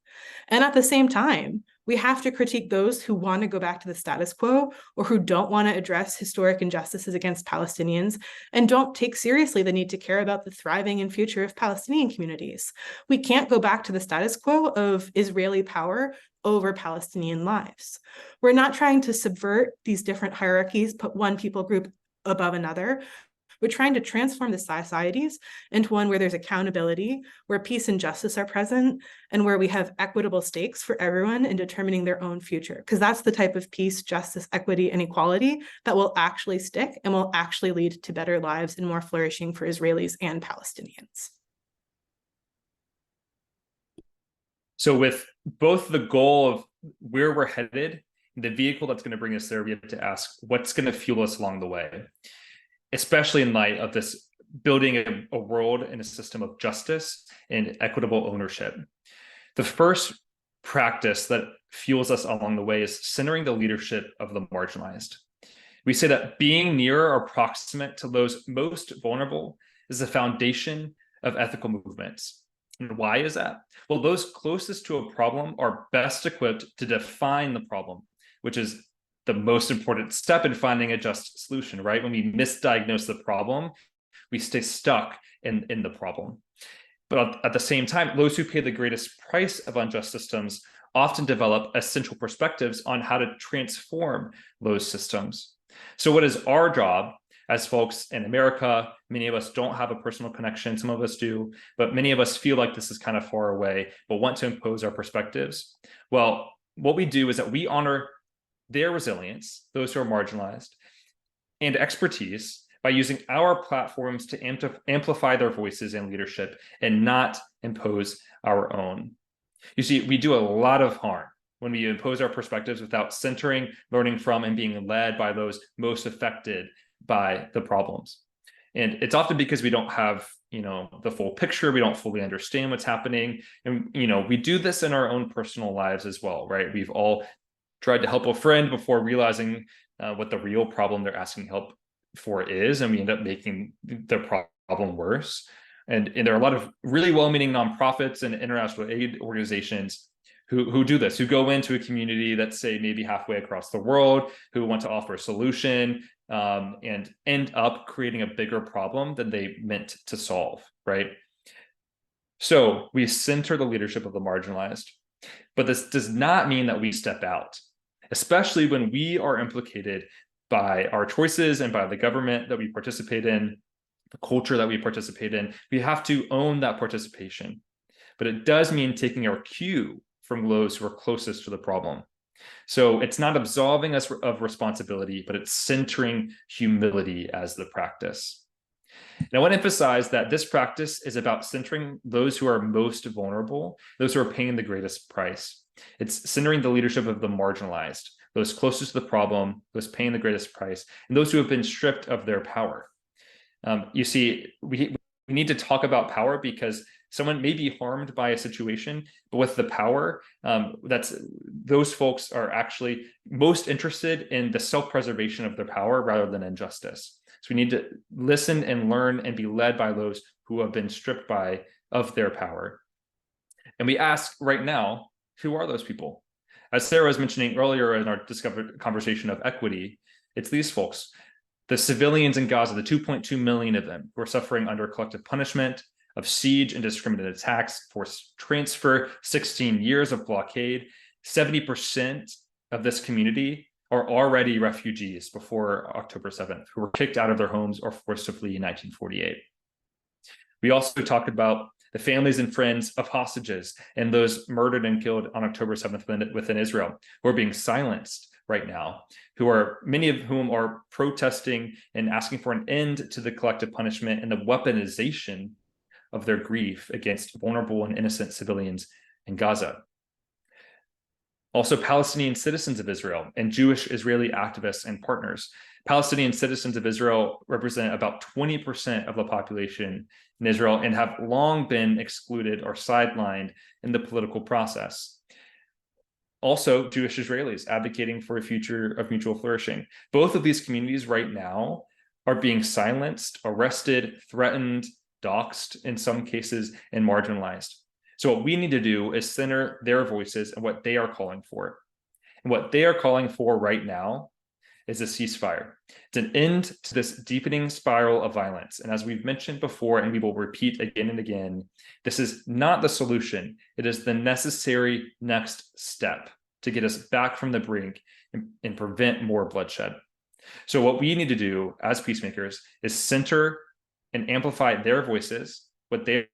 And at the same time, we have to critique those who want to go back to the status quo or who don't want to address historic injustices against Palestinians and don't take seriously the need to care about the thriving and future of Palestinian communities. We can't go back to the status quo of Israeli power over Palestinian lives. We're not trying to subvert these different hierarchies, put one people group above another. We're trying to transform the societies into one where there's accountability, where peace and justice are present, and where we have equitable stakes for everyone in determining their own future. Because that's the type of peace, justice, equity, and equality that will actually stick and will actually lead to better lives and more flourishing for Israelis and Palestinians. So with both the goal of where we're headed, the vehicle that's going to bring us there, we have to ask what's going to fuel us along the way, especially in light of this building a world and a system of justice and equitable ownership. The first practice that fuels us along the way is centering the leadership of the marginalized. We say that being near or proximate to those most vulnerable is the foundation of ethical movements. And why is that? Well, those closest to a problem are best equipped to define the problem, which is the most important step in finding a just solution, right? When we misdiagnose the problem, we stay stuck in the problem. But at the same time, those who pay the greatest price of unjust systems often develop essential perspectives on how to transform those systems. So what is our job as folks in America? Many of us don't have a personal connection, some of us do, but many of us feel like this is kind of far away, but want to impose our perspectives. Well, what we do is that we honor their resilience, those who are marginalized, and expertise by using our platforms to amplify their voices and leadership and not impose our own. You see, we do a lot of harm when we impose our perspectives without centering, learning from, and being led by those most affected by the problems. And it's often because we don't have, the full picture. We don't fully understand what's happening. And, we do this in our own personal lives as well, right? We've all tried to help a friend before realizing what the real problem they're asking help for is, and we end up making the problem worse. And there are a lot of really well-meaning nonprofits and international aid organizations who do this, who go into a community that's, say, maybe halfway across the world, who want to offer a solution and end up creating a bigger problem than they meant to solve, right? So we center the leadership of the marginalized, but this does not mean that we step out, especially when we are implicated by our choices and by the government that we participate in, the culture that we participate in. We have to own that participation, but it does mean taking our cue from those who are closest to the problem. So it's not absolving us of responsibility, but it's centering humility as the practice. And I want to emphasize that this practice is about centering those who are most vulnerable, those who are paying the greatest price. It's centering the leadership of the marginalized, those closest to the problem, those paying the greatest price, and those who have been stripped of their power. You see, we need to talk about power because someone may be harmed by a situation, but with the power, those folks are actually most interested in the self-preservation of their power rather than injustice. So we need to listen and learn and be led by those who have been stripped of their power. And we ask right now, who are those people? As Sarah was mentioning earlier in our conversation of equity, it's these folks. The civilians in Gaza, the 2.2 million of them who are suffering under collective punishment of siege and indiscriminate attacks, forced transfer, 16 years of blockade, 70% of this community are already refugees before October 7th, who were kicked out of their homes or forced to flee in 1948. We also talked about the families and friends of hostages and those murdered and killed on October 7th within Israel, who are being silenced right now, many of whom are protesting and asking for an end to the collective punishment and the weaponization of their grief against vulnerable and innocent civilians in Gaza. Also, Palestinian citizens of Israel and Jewish Israeli activists and partners. Palestinian citizens of Israel represent about 20% of the population in Israel and have long been excluded or sidelined in the political process. Also, Jewish Israelis advocating for a future of mutual flourishing. Both of these communities right now are being silenced, arrested, threatened, doxxed in some cases, and marginalized. So what we need to do is center their voices and what they are calling for. And what they are calling for right now is a ceasefire. It's an end to this deepening spiral of violence. And as we've mentioned before, and we will repeat again and again, this is not the solution. It is the necessary next step to get us back from the brink and prevent more bloodshed. So what we need to do as peacemakers is center and amplify their voices, what they're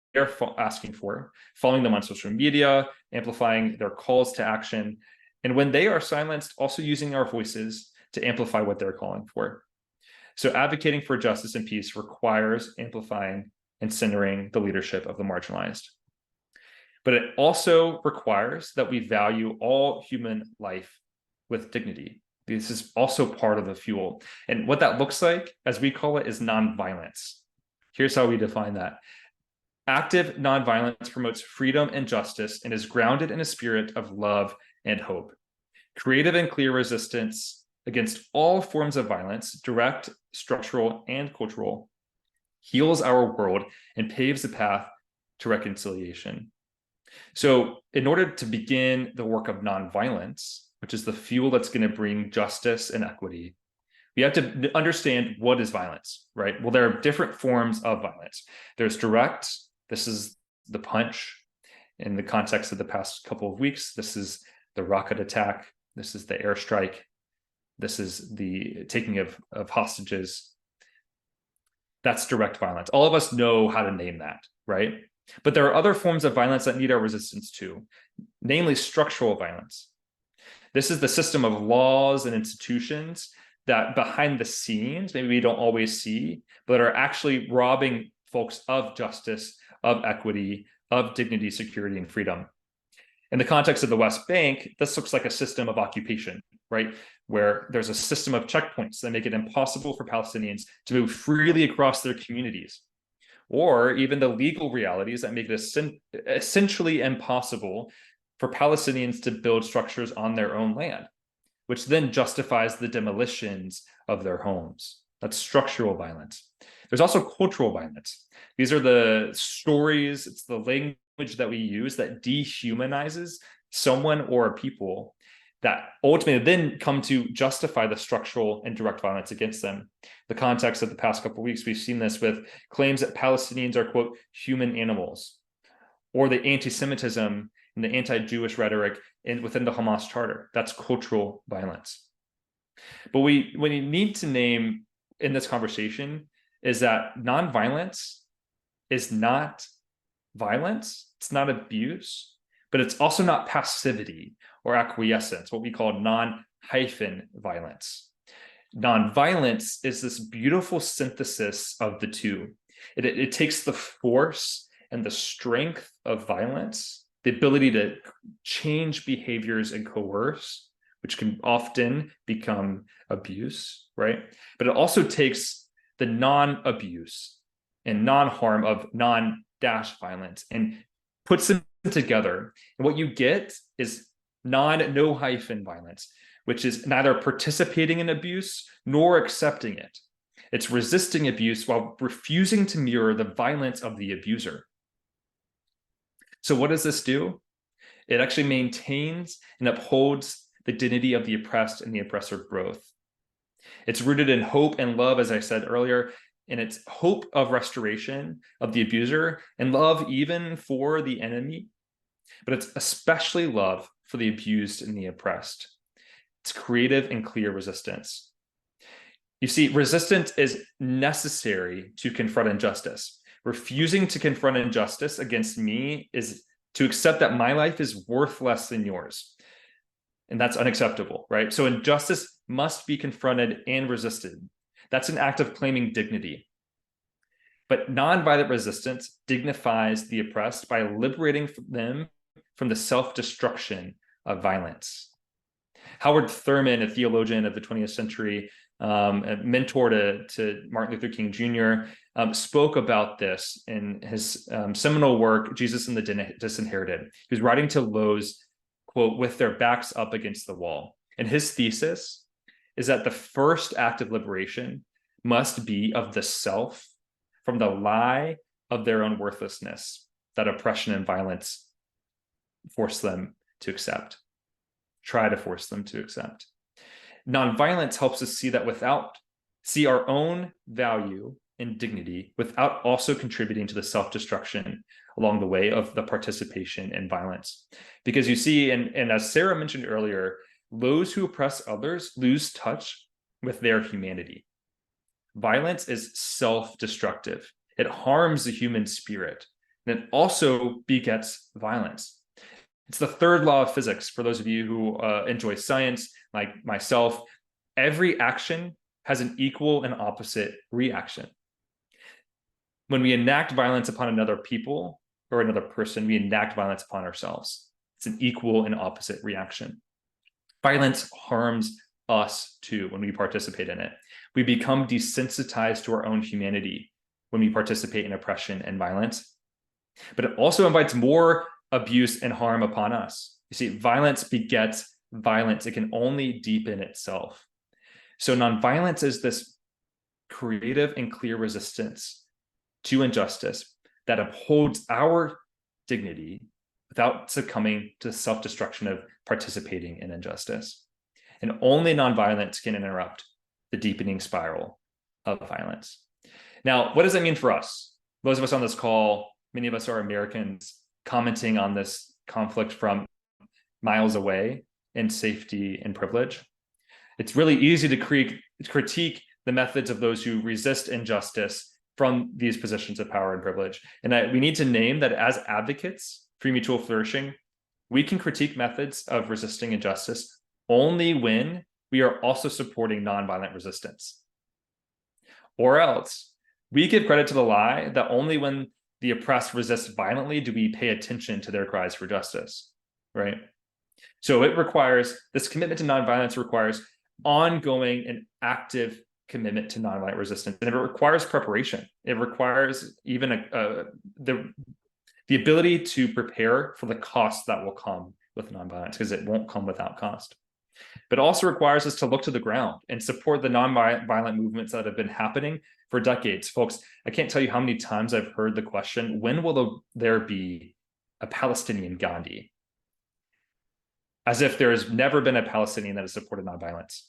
asking for, following them on social media, amplifying their calls to action. And when they are silenced, also using our voices to amplify what they're calling for. So advocating for justice and peace requires amplifying and centering the leadership of the marginalized. But it also requires that we value all human life with dignity. This is also part of the fuel. And what that looks like, as we call it, is nonviolence. Here's how we define that. Active nonviolence promotes freedom and justice and is grounded in a spirit of love and hope. Creative and clear resistance against all forms of violence, direct, structural, and cultural, heals our world and paves the path to reconciliation. So in order to begin the work of nonviolence, which is the fuel that's going to bring justice and equity, we have to understand what is violence, right? Well, there are different forms of violence. There's direct. This is the punch. In the context of the past couple of weeks, this is the rocket attack. This is the airstrike. This is the taking of hostages. That's direct violence. All of us know how to name that, right? But there are other forms of violence that need our resistance too, namely structural violence. This is the system of laws and institutions that behind the scenes, maybe we don't always see, but are actually robbing folks of justice, of equity, of dignity, security, and freedom. In the context of the West Bank, this looks like a system of occupation, right? Where there's a system of checkpoints that make it impossible for Palestinians to move freely across their communities, or even the legal realities that make it essentially impossible for Palestinians to build structures on their own land, which then justifies the demolitions of their homes. That's structural violence. There's also cultural violence. These are the stories, it's the language that we use that dehumanizes someone or a people that ultimately then come to justify the structural and direct violence against them. The context of the past couple of weeks, we've seen this with claims that Palestinians are, quote, human animals, or the anti-Semitism and the anti-Jewish rhetoric within the Hamas charter. That's cultural violence. But what you need to name in this conversation is that nonviolence is not violence, it's not abuse, but it's also not passivity or acquiescence, what we call non-violence. Nonviolence is this beautiful synthesis of the two. It takes the force and the strength of violence, the ability to change behaviors and coerce, which can often become abuse, right? But it also takes the non-abuse and non-harm of non-violence and puts them together. And what you get is no-hyphen violence, which is neither participating in abuse nor accepting it. It's resisting abuse while refusing to mirror the violence of the abuser. So what does this do? It actually maintains and upholds the dignity of the oppressed and the oppressor both. It's rooted in hope and love, as I said earlier, and it's hope of restoration of the abuser and love even for the enemy, but it's especially love for the abused and the oppressed. It's creative and clear resistance. You see, resistance is necessary to confront injustice. Refusing to confront injustice against me is to accept that my life is worth less than yours. And that's unacceptable, right? So injustice must be confronted and resisted. That's an act of claiming dignity. But nonviolent resistance dignifies the oppressed by liberating them from the self-destruction of violence. Howard Thurman, a theologian of the 20th century, a mentor to Martin Luther King Jr., spoke about this in his seminal work, Jesus and the Disinherited. He was writing to those, quote, with their backs up against the wall. And his thesis is that the first act of liberation must be of the self from the lie of their own worthlessness that oppression and violence force them to accept, try to force them to accept. Nonviolence helps us see our own value and dignity without also contributing to the self-destruction along the way of the participation in violence. Because you see, and as Sarah mentioned earlier, those who oppress others lose touch with their humanity. Violence is self-destructive. It harms the human spirit, and it also begets violence. It's the third law of physics for those of you who enjoy science, like myself. Every action has an equal and opposite reaction. When we enact violence upon another people or another person, we enact violence upon ourselves. It's an equal and opposite reaction. Violence harms us too when we participate in it. We become desensitized to our own humanity when we participate in oppression and violence. But it also invites more abuse and harm upon us. You see, violence begets violence. It can only deepen itself. So nonviolence is this creative and clear resistance to injustice that upholds our dignity without succumbing to the self-destruction of participating in injustice. And only nonviolence can interrupt the deepening spiral of violence. Now, what does that mean for us? Those of us on this call, many of us are Americans commenting on this conflict from miles away in safety and privilege. It's really easy to critique the methods of those who resist injustice from these positions of power and privilege. And we need to name that as advocates for mutual flourishing, we can critique methods of resisting injustice only when we are also supporting nonviolent resistance. Or else, we give credit to the lie that only when the oppressed resist violently do we pay attention to their cries for justice, right? So this commitment to nonviolence requires ongoing and active commitment to nonviolent resistance. And it requires preparation. It requires even the ability to prepare for the cost that will come with nonviolence, because it won't come without cost. But it also requires us to look to the ground and support the nonviolent movements that have been happening for decades. Folks, I can't tell you how many times I've heard the question, when will there be a Palestinian Gandhi? As if there has never been a Palestinian that has supported nonviolence.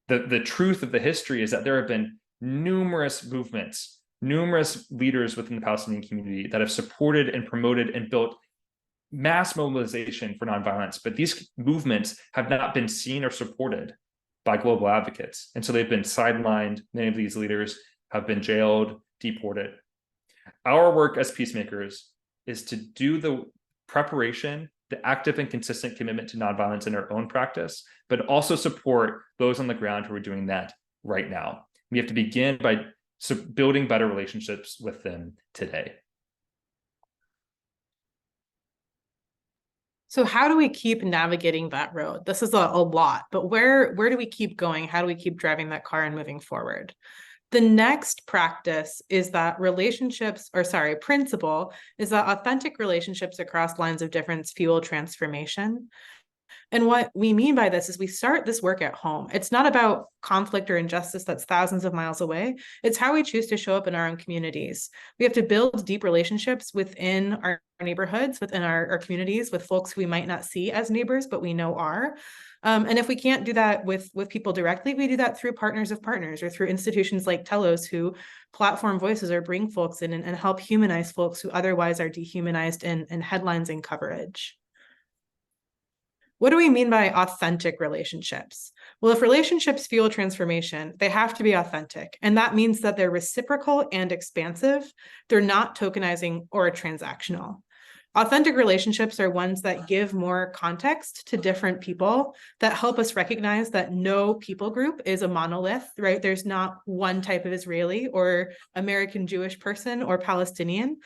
The truth of the history is that there have been numerous movements, numerous leaders within the Palestinian community that have supported and promoted and built mass mobilization for nonviolence, but these movements have not been seen or supported by global advocates. And so they've been sidelined. Many of these leaders have been jailed, deported. Our work as peacemakers is to do the preparation, the active and consistent commitment to nonviolence in our own practice, but also support those on the ground who are doing that right now. We have to begin by building better relationships with them today. So how do we keep navigating that road? This is a lot, but where do we keep going? How do we keep driving that car and moving forward? The next practice is that principle is that authentic relationships across lines of difference fuel transformation. And what we mean by this is we start this work at home. It's not about conflict or injustice that's thousands of miles away. It's how we choose to show up in our own communities. We have to build deep relationships within our neighborhoods, within our communities, with folks who we might not see as neighbors, but we know are. And if we can't do that with people directly, we do that through partners of partners or through institutions like Telos, who platform voices or bring folks in and help humanize folks who otherwise are dehumanized in headlines and coverage. What do we mean by authentic relationships? Well, if relationships fuel transformation, they have to be authentic. And that means that they're reciprocal and expansive. They're not tokenizing or transactional. Authentic relationships are ones that give more context to different people, that help us recognize that no people group is a monolith, right? There's not one type of Israeli or American Jewish person or Palestinian.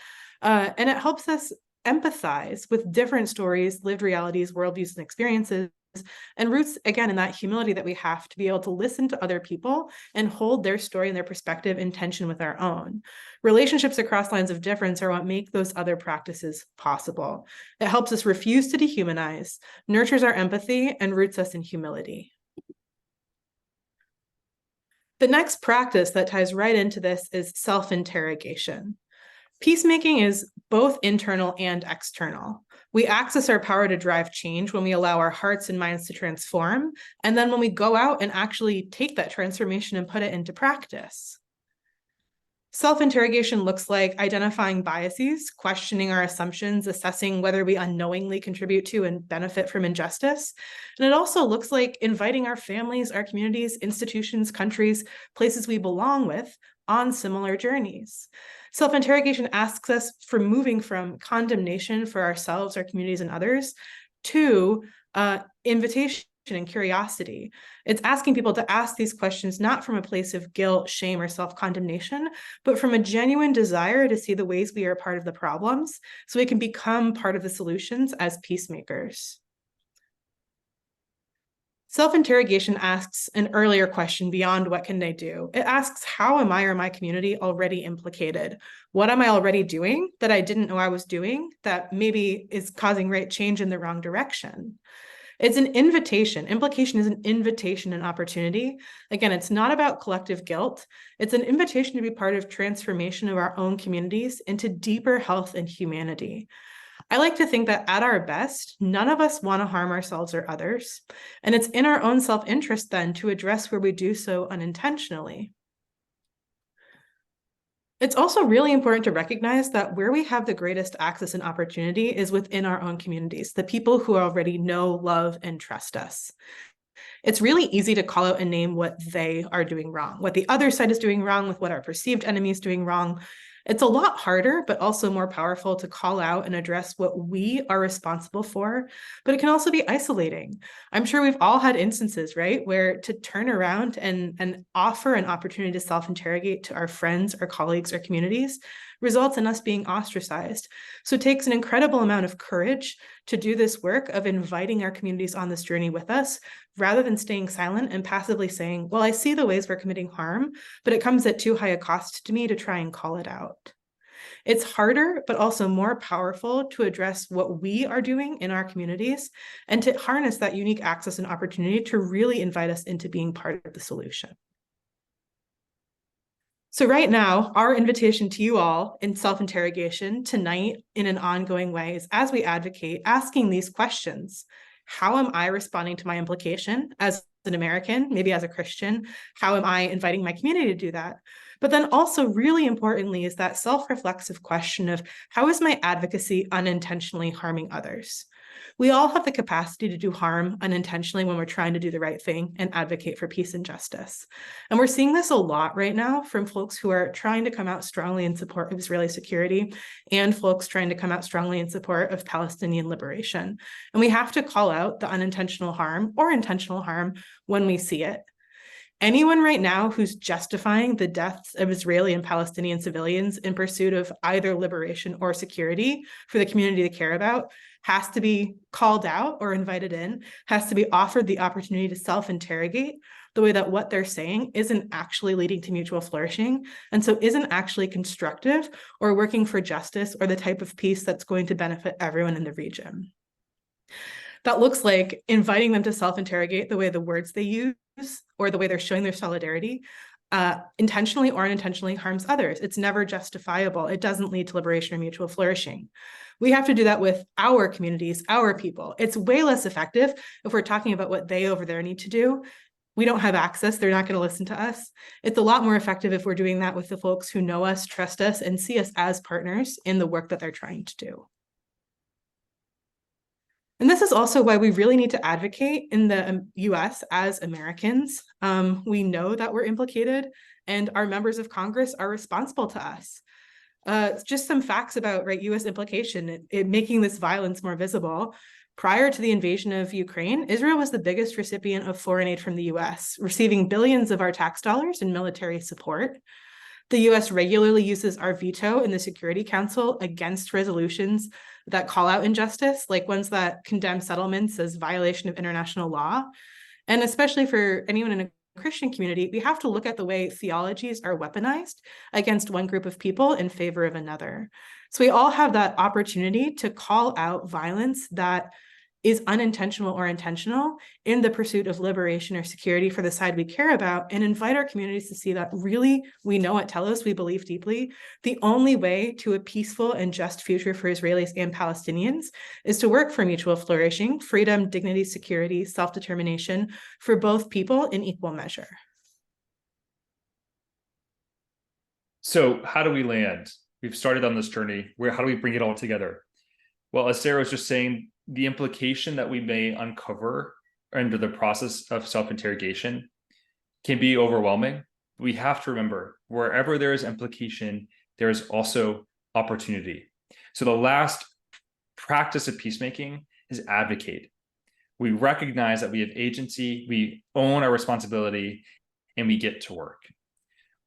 And it helps us empathize with different stories, lived realities, worldviews, and experiences, and roots, again, in that humility that we have to be able to listen to other people and hold their story and their perspective in tension with our own. Relationships across lines of difference are what make those other practices possible. It helps us refuse to dehumanize, nurtures our empathy, and roots us in humility. The next practice that ties right into this is self-interrogation. Peacemaking is both internal and external. We access our power to drive change when we allow our hearts and minds to transform, and then when we go out and actually take that transformation and put it into practice. Self-interrogation looks like identifying biases, questioning our assumptions, assessing whether we unknowingly contribute to and benefit from injustice. And it also looks like inviting our families, our communities, institutions, countries, places we belong with on similar journeys. Self-interrogation asks us for moving from condemnation for ourselves, our communities, and others to invitation and curiosity. It's asking people to ask these questions not from a place of guilt, shame, or self-condemnation, but from a genuine desire to see the ways we are part of the problems so we can become part of the solutions as peacemakers. Self-interrogation asks an earlier question beyond what can they do. It asks, how am I or my community already implicated? What am I already doing that I didn't know I was doing that maybe is causing rate change in the wrong direction? It's an invitation. Implication is an invitation and opportunity. Again, it's not about collective guilt. It's an invitation to be part of transformation of our own communities into deeper health and humanity. I like to think that at our best, none of us want to harm ourselves or others. And it's in our own self-interest then to address where we do so unintentionally. It's also really important to recognize that where we have the greatest access and opportunity is within our own communities, the people who already know, love, and trust us. It's really easy to call out and name what they are doing wrong, what the other side is doing wrong, with what our perceived enemy is doing wrong. It's a lot harder, but also more powerful to call out and address what we are responsible for, but it can also be isolating. I'm sure we've all had instances, right, where to turn around and offer an opportunity to self-interrogate to our friends, our colleagues, our communities results in us being ostracized. So it takes an incredible amount of courage to do this work of inviting our communities on this journey with us, rather than staying silent and passively saying, well, I see the ways we're committing harm, but it comes at too high a cost to me to try and call it out. It's harder, but also more powerful to address what we are doing in our communities and to harness that unique access and opportunity to really invite us into being part of the solution. So right now, our invitation to you all in self-interrogation tonight in an ongoing way is, as we advocate, asking these questions. How am I responding to my implication as an American, maybe as a Christian? How am I inviting my community to do that? But then also, really importantly, is that self-reflexive question of, how is my advocacy unintentionally harming others? We all have the capacity to do harm unintentionally when we're trying to do the right thing and advocate for peace and justice. And we're seeing this a lot right now from folks who are trying to come out strongly in support of Israeli security and folks trying to come out strongly in support of Palestinian liberation. And we have to call out the unintentional harm or intentional harm when we see it. Anyone right now who's justifying the deaths of Israeli and Palestinian civilians in pursuit of either liberation or security for the community they care about has to be called out or invited in, has to be offered the opportunity to self-interrogate the way that what they're saying isn't actually leading to mutual flourishing, and so isn't actually constructive or working for justice or the type of peace that's going to benefit everyone in the region. That looks like inviting them to self-interrogate the way the words they use or the way they're showing their solidarity intentionally or unintentionally harms others. It's never justifiable. It doesn't lead to liberation or mutual flourishing. We have to do that with our communities, our people. It's way less effective if we're talking about what they over there need to do. We don't have access. They're not going to listen to us. It's a lot more effective if we're doing that with the folks who know us, trust us, and see us as partners in the work that they're trying to do. And this is also why we really need to advocate in the US as Americans. We know that we're implicated and our members of Congress are responsible to us. Just some facts about US implication, it making this violence more visible. Prior to the invasion of Ukraine, Israel was the biggest recipient of foreign aid from the US, receiving billions of our tax dollars in military support. The US regularly uses our veto in the Security Council against resolutions that call out injustice, like ones that condemn settlements as violation of international law. And especially for anyone in a Christian community, we have to look at the way theologies are weaponized against one group of people in favor of another. So we all have that opportunity to call out violence that is unintentional or intentional in the pursuit of liberation or security for the side we care about, and invite our communities to see that really, we know at Telos, we believe deeply, the only way to a peaceful and just future for Israelis and Palestinians is to work for mutual flourishing, freedom, dignity, security, self-determination for both people in equal measure. So how do we land? We've started on this journey. How do we bring it all together? Well, as Sarah was just saying, the implication that we may uncover under the process of self-interrogation can be overwhelming. We have to remember, wherever there is implication, there is also opportunity. So the last practice of peacemaking is advocate. We recognize that we have agency, we own our responsibility, and we get to work.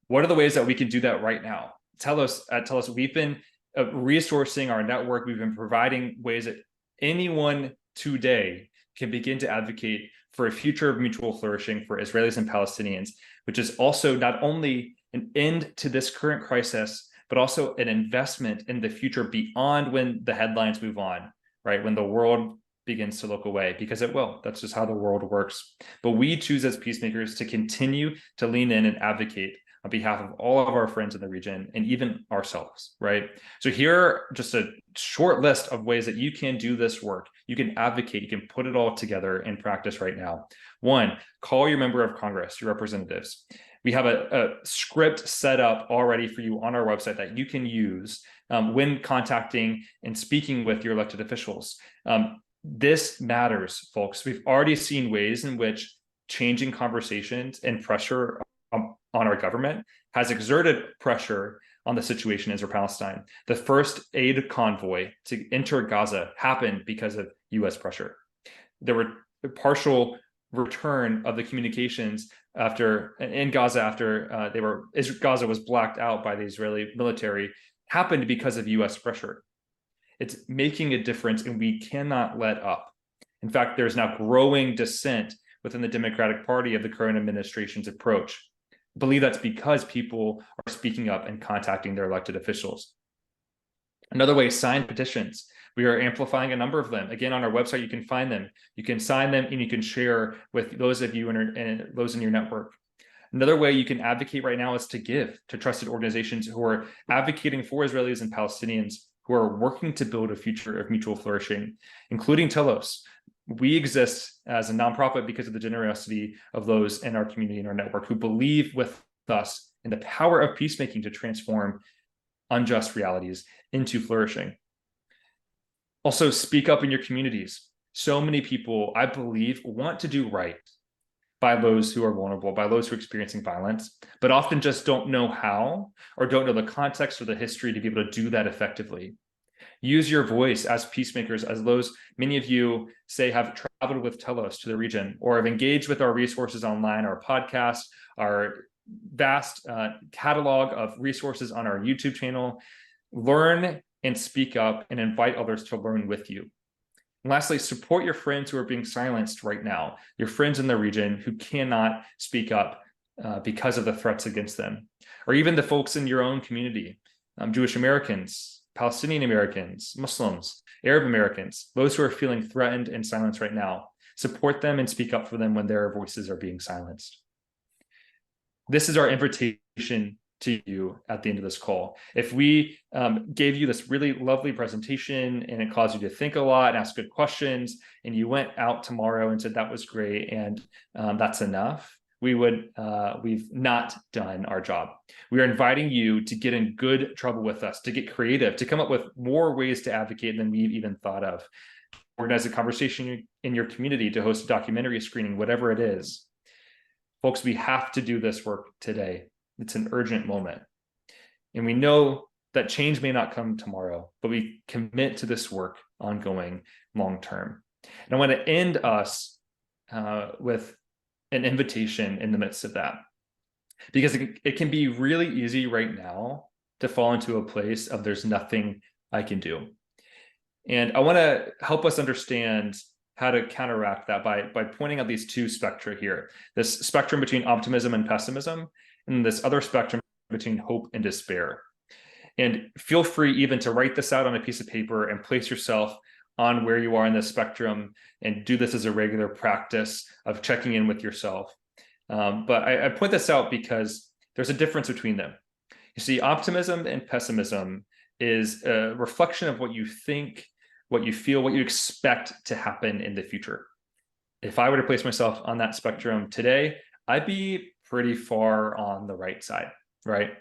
What are the ways that we can do that right now? At Telos, we've been resourcing our network. We've been providing ways that anyone today can begin to advocate for a future of mutual flourishing for Israelis and Palestinians, which is also not only an end to this current crisis, but also an investment in the future beyond when the headlines move on, right? When the world begins to look away, because it will. That's just how the world works. But we choose as peacemakers to continue to lean in and advocate on behalf of all of our friends in the region and even ourselves, right? So here are just a short list of ways that you can do this work. You can advocate, you can put it all together in practice right now. One, call your member of Congress, your representatives. We have a script set up already for you on our website that you can use when contacting and speaking with your elected officials. This matters, folks. We've already seen ways in which changing conversations and pressure on our government has exerted pressure on the situation in Israel-Palestine. The first aid convoy to enter Gaza happened because of US pressure. There were a partial return of the communications in Gaza after Gaza was blacked out by the Israeli military, happened because of US pressure. It's making a difference, and we cannot let up. In fact, there's now growing dissent within the Democratic Party of the current administration's approach. I believe that's because people are speaking up and contacting their elected officials. Another way, sign petitions. We are amplifying a number of them. Again, on our website, you can find them. You can sign them and you can share with those of you and those in your network. Another way you can advocate right now is to give to trusted organizations who are advocating for Israelis and Palestinians, who are working to build a future of mutual flourishing, including Telos. We exist as a nonprofit because of the generosity of those in our community and our network who believe with us in the power of peacemaking to transform unjust realities into flourishing. Also, speak up in your communities. So many people, I believe, want to do right by those who are vulnerable, by those who are experiencing violence, but often just don't know how or don't know the context or the history to be able to do that effectively. Use your voice as peacemakers, as those many of you say have traveled with Telos to the region or have engaged with our resources online, our podcast, our vast catalog of resources on our YouTube channel. Learn and speak up and invite others to learn with you. And lastly, support your friends who are being silenced right now, your friends in the region who cannot speak up because of the threats against them, or even the folks in your own community, Jewish Americans, Palestinian Americans, Muslims, Arab Americans, those who are feeling threatened and silenced right now. Support them and speak up for them when their voices are being silenced. This is our invitation to you at the end of this call. If we gave you this really lovely presentation and it caused you to think a lot and ask good questions, and you went out tomorrow and said that was great and that's enough, we've not done our job. We are inviting you to get in good trouble with us, to get creative, to come up with more ways to advocate than we've even thought of. Organize a conversation in your community, to host a documentary screening, whatever it is. Folks, we have to do this work today. It's an urgent moment. And we know that change may not come tomorrow, but we commit to this work ongoing long-term. And I want to end us with an invitation in the midst of that, because it can be really easy right now to fall into a place of there's nothing I can do. And I want to help us understand how to counteract that by pointing out these two spectra here, this spectrum between optimism and pessimism, and this other spectrum between hope and despair. And feel free even to write this out on a piece of paper and place yourself on where you are in the spectrum, and do this as a regular practice of checking in with yourself. But I point this out because there's a difference between them. You see, optimism and pessimism is a reflection of what you think, what you feel, what you expect to happen in the future. If I were to place myself on that spectrum today, I'd be pretty far on the right side, right?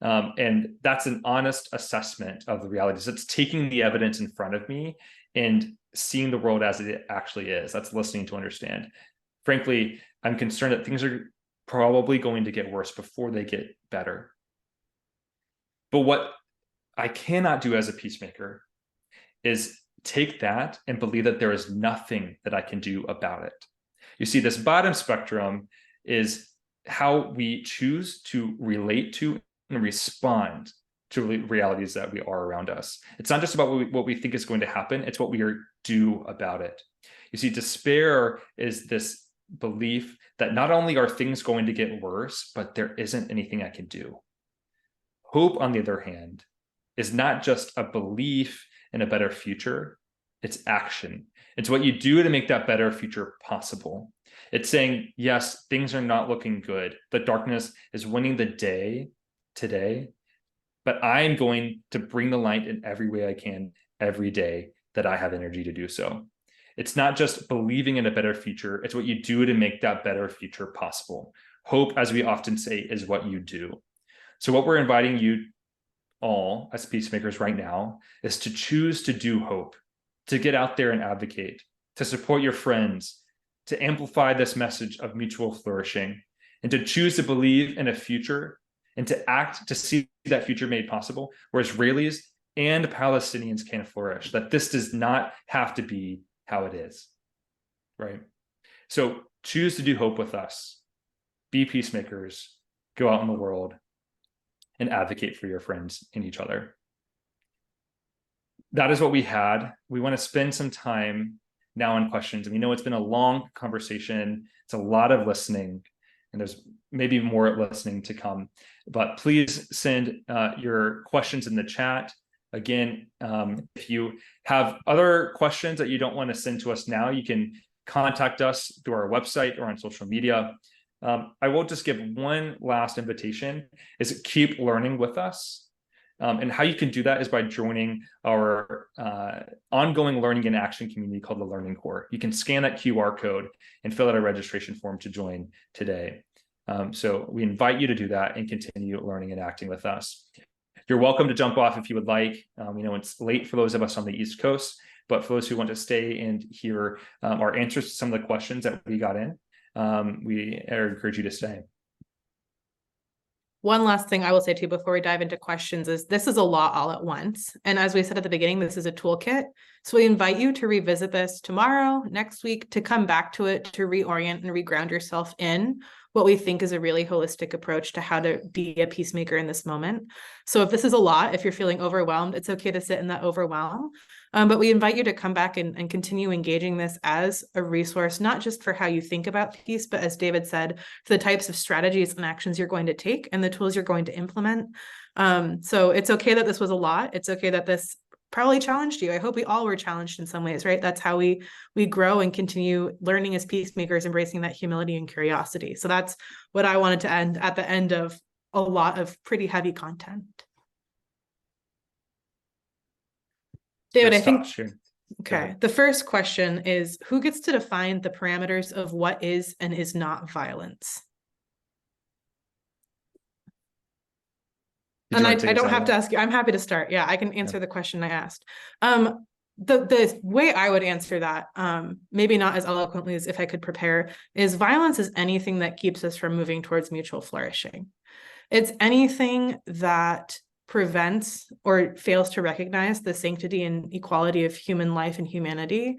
And that's an honest assessment of the realities. It's taking the evidence in front of me and seeing the world as it actually is. That's listening to understand. Frankly, I'm concerned that things are probably going to get worse before they get better. But what I cannot do as a peacemaker is take that and believe that there is nothing that I can do about it. You see, this bottom spectrum is how we choose to relate to and respond to realities that we are around us. It's not just about what we think is going to happen, it's what we do about it. You see, despair is this belief that not only are things going to get worse, but there isn't anything I can do. Hope, on the other hand, is not just a belief in a better future, it's action. It's what you do to make that better future possible. It's saying, yes, things are not looking good. The darkness is winning the day today, but I'm going to bring the light in every way I can every day that I have energy to do so. It's not just believing in a better future, it's what you do to make that better future possible. Hope, as we often say, is what you do. So what we're inviting you all as peacemakers right now is to choose to do hope, to get out there and advocate, to support your friends, to amplify this message of mutual flourishing, and to choose to believe in a future and to act to see that future made possible where Israelis and Palestinians can flourish, that this does not have to be how it is, right? So choose to do hope with us, be peacemakers, go out in the world and advocate for your friends and each other. That is what we had. We want to spend some time now on questions. And we know it's been a long conversation. It's a lot of listening, and there's maybe more listening to come. But please send your questions in the chat. Again, if you have other questions that you don't want to send to us now, you can contact us through our website or on social media. I will just give one last invitation, is keep learning with us. And how you can do that is by joining our ongoing learning and action community called the Learning Corps. You can scan that QR code and fill out a registration form to join today. So we invite you to do that and continue learning and acting with us. You're welcome to jump off if you would like. We know it's late for those of us on the East Coast, but for those who want to stay and hear our answers to some of the questions that we got in, we encourage you to stay. One last thing I will say too before we dive into questions is this is a lot all at once. And as we said at the beginning, this is a toolkit. So we invite you to revisit this tomorrow, next week, to come back to it, to reorient and reground yourself in what we think is a really holistic approach to how to be a peacemaker in this moment. So if this is a lot, if you're feeling overwhelmed, it's okay to sit in that overwhelm. But we invite you to come back and continue engaging this as a resource, not just for how you think about peace, but as David said, for the types of strategies and actions you're going to take and the tools you're going to implement. So it's okay that this was a lot. It's okay that this probably challenged you. I hope we all were challenged in some ways, right? That's how we grow and continue learning as peacemakers, embracing that humility and curiosity. So that's what I wanted to end at the end of a lot of pretty heavy content. David, I think, okay, the first question is, who gets to define the parameters of what is and is not violence? And I don't have to ask you, I'm happy to start. Yeah, I can answer the question I asked. The way I would answer that, maybe not as eloquently as if I could prepare, is violence is anything that keeps us from moving towards mutual flourishing. It's anything that prevents or fails to recognize the sanctity and equality of human life and humanity,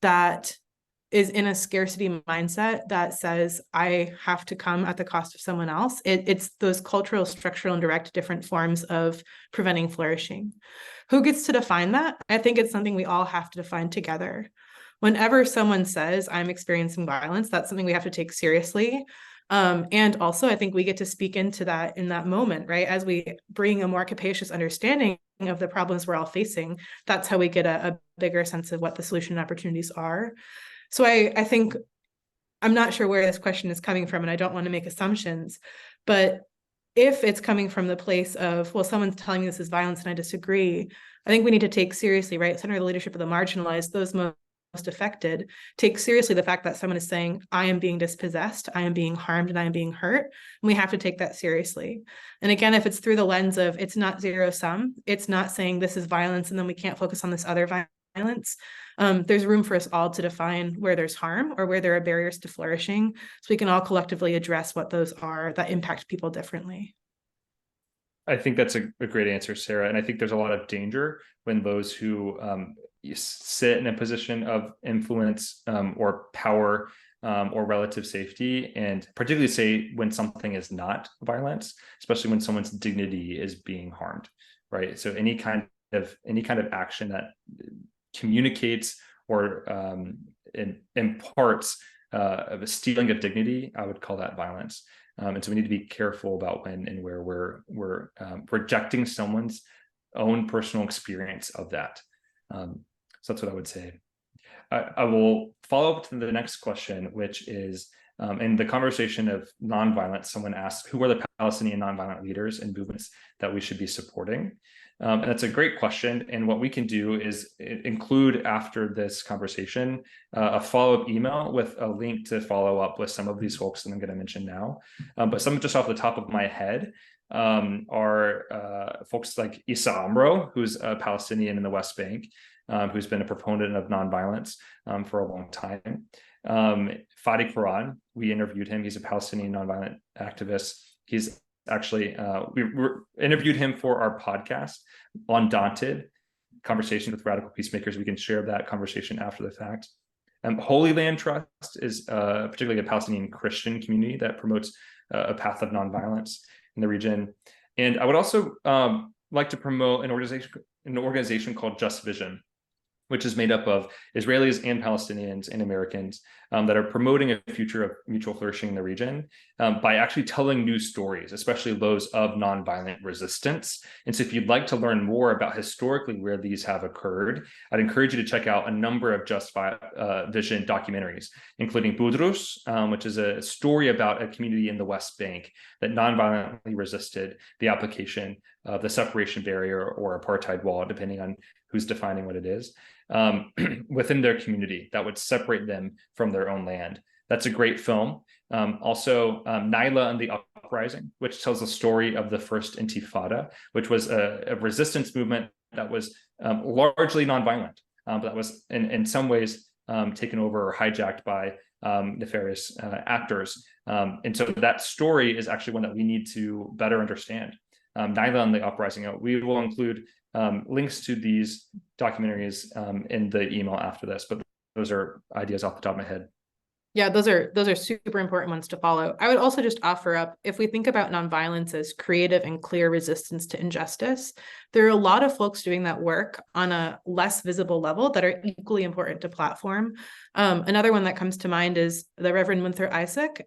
that is in a scarcity mindset that says, I have to come at the cost of someone else. It's those cultural, structural, and direct different forms of preventing flourishing. Who gets to define that? I think it's something we all have to define together. Whenever someone says, I'm experiencing violence, that's something we have to take seriously. And also, I think we get to speak into that in that moment, right? As we bring a more capacious understanding of the problems we're all facing, that's how we get a bigger sense of what the solution opportunities are. So I think, I'm not sure where this question is coming from, and I don't want to make assumptions, but if it's coming from the place of, well, someone's telling me this is violence and I disagree, I think we need to take seriously, right? Center the leadership of the marginalized, those most affected, take seriously the fact that someone is saying, I am being dispossessed, I am being harmed, and I am being hurt. And we have to take that seriously. And again, if it's through the lens of, it's not zero sum, it's not saying this is violence and then we can't focus on this other violence. There's room for us all to define where there's harm or where there are barriers to flourishing, so we can all collectively address what those are that impact people differently. I think that's a great answer, Sarah. And I think there's a lot of danger when those who sit in a position of influence or power or relative safety, and particularly say when something is not violence, especially when someone's dignity is being harmed, right? So any kind of action that communicates or imparts of a stealing of dignity, I would call that violence. And so we need to be careful about when and where we're rejecting someone's own personal experience of that. So that's what I would say. I will follow up to the next question, which is, in the conversation of nonviolence, someone asked, who are the Palestinian nonviolent leaders and movements that we should be supporting? And that's a great question. And what we can do is include, after this conversation, a follow-up email with a link to follow up with some of these folks that I'm going to mention now. But some just off the top of my head are folks like Issa Amro, who's a Palestinian in the West Bank, who's been a proponent of nonviolence for a long time. Fadi Quran, we interviewed him. He's a Palestinian nonviolent activist. He's actually, we interviewed him for our podcast, Undaunted, Conversations with Radical Peacemakers. We can share that conversation after the fact. Holy Land Trust is particularly a Palestinian Christian community that promotes a path of nonviolence in the region. And I would also like to promote an organization called Just Vision, which is made up of Israelis and Palestinians and Americans that are promoting a future of mutual flourishing in the region by actually telling new stories, especially those of nonviolent resistance. And so if you'd like to learn more about historically where these have occurred, I'd encourage you to check out a number of Just Vision documentaries, including Budrus, which is a story about a community in the West Bank that nonviolently resisted the application of the separation barrier or apartheid wall, depending on who's defining what it is, within their community that would separate them from their own land. That's a great film. Also, Naila and the Uprising, which tells the story of the first Intifada, which was a resistance movement that was largely nonviolent, but that was in some ways taken over or hijacked by nefarious actors. And so that story is actually one that we need to better understand. Naila and the Uprising. We will include links to these documentaries in the email after this, but those are ideas off the top of my head. Yeah, those are super important ones to follow. I would also just offer up, if we think about nonviolence as creative and clear resistance to injustice, there are a lot of folks doing that work on a less visible level that are equally important to platform. Another one that comes to mind is the Reverend Winther Isaac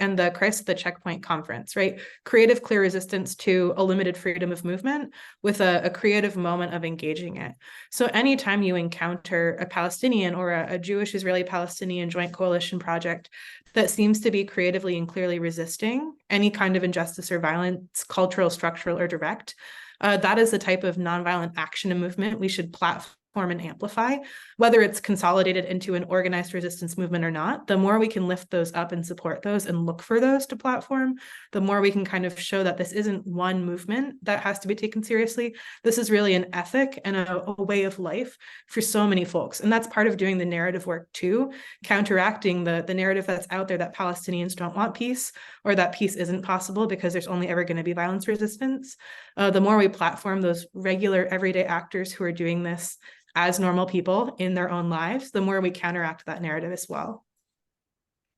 and the Christ at the Checkpoint conference, right? Creative, clear resistance to a limited freedom of movement with a creative moment of engaging it. So anytime you encounter a Palestinian or a Jewish Israeli-Palestinian joint coalition project that seems to be creatively and clearly resisting any kind of injustice or violence, cultural, structural, or direct, that is the type of nonviolent action and movement we should platform and amplify, whether it's consolidated into an organized resistance movement or not. The more we can lift those up and support those and look for those to platform, the more we can kind of show that this isn't one movement that has to be taken seriously. This is really an ethic and a way of life for so many folks. And that's part of doing the narrative work too, counteracting the narrative that's out there that Palestinians don't want peace or that peace isn't possible because there's only ever going to be violence resistance. The more we platform those regular everyday actors who are doing this as normal people in their own lives, the more we counteract that narrative as well.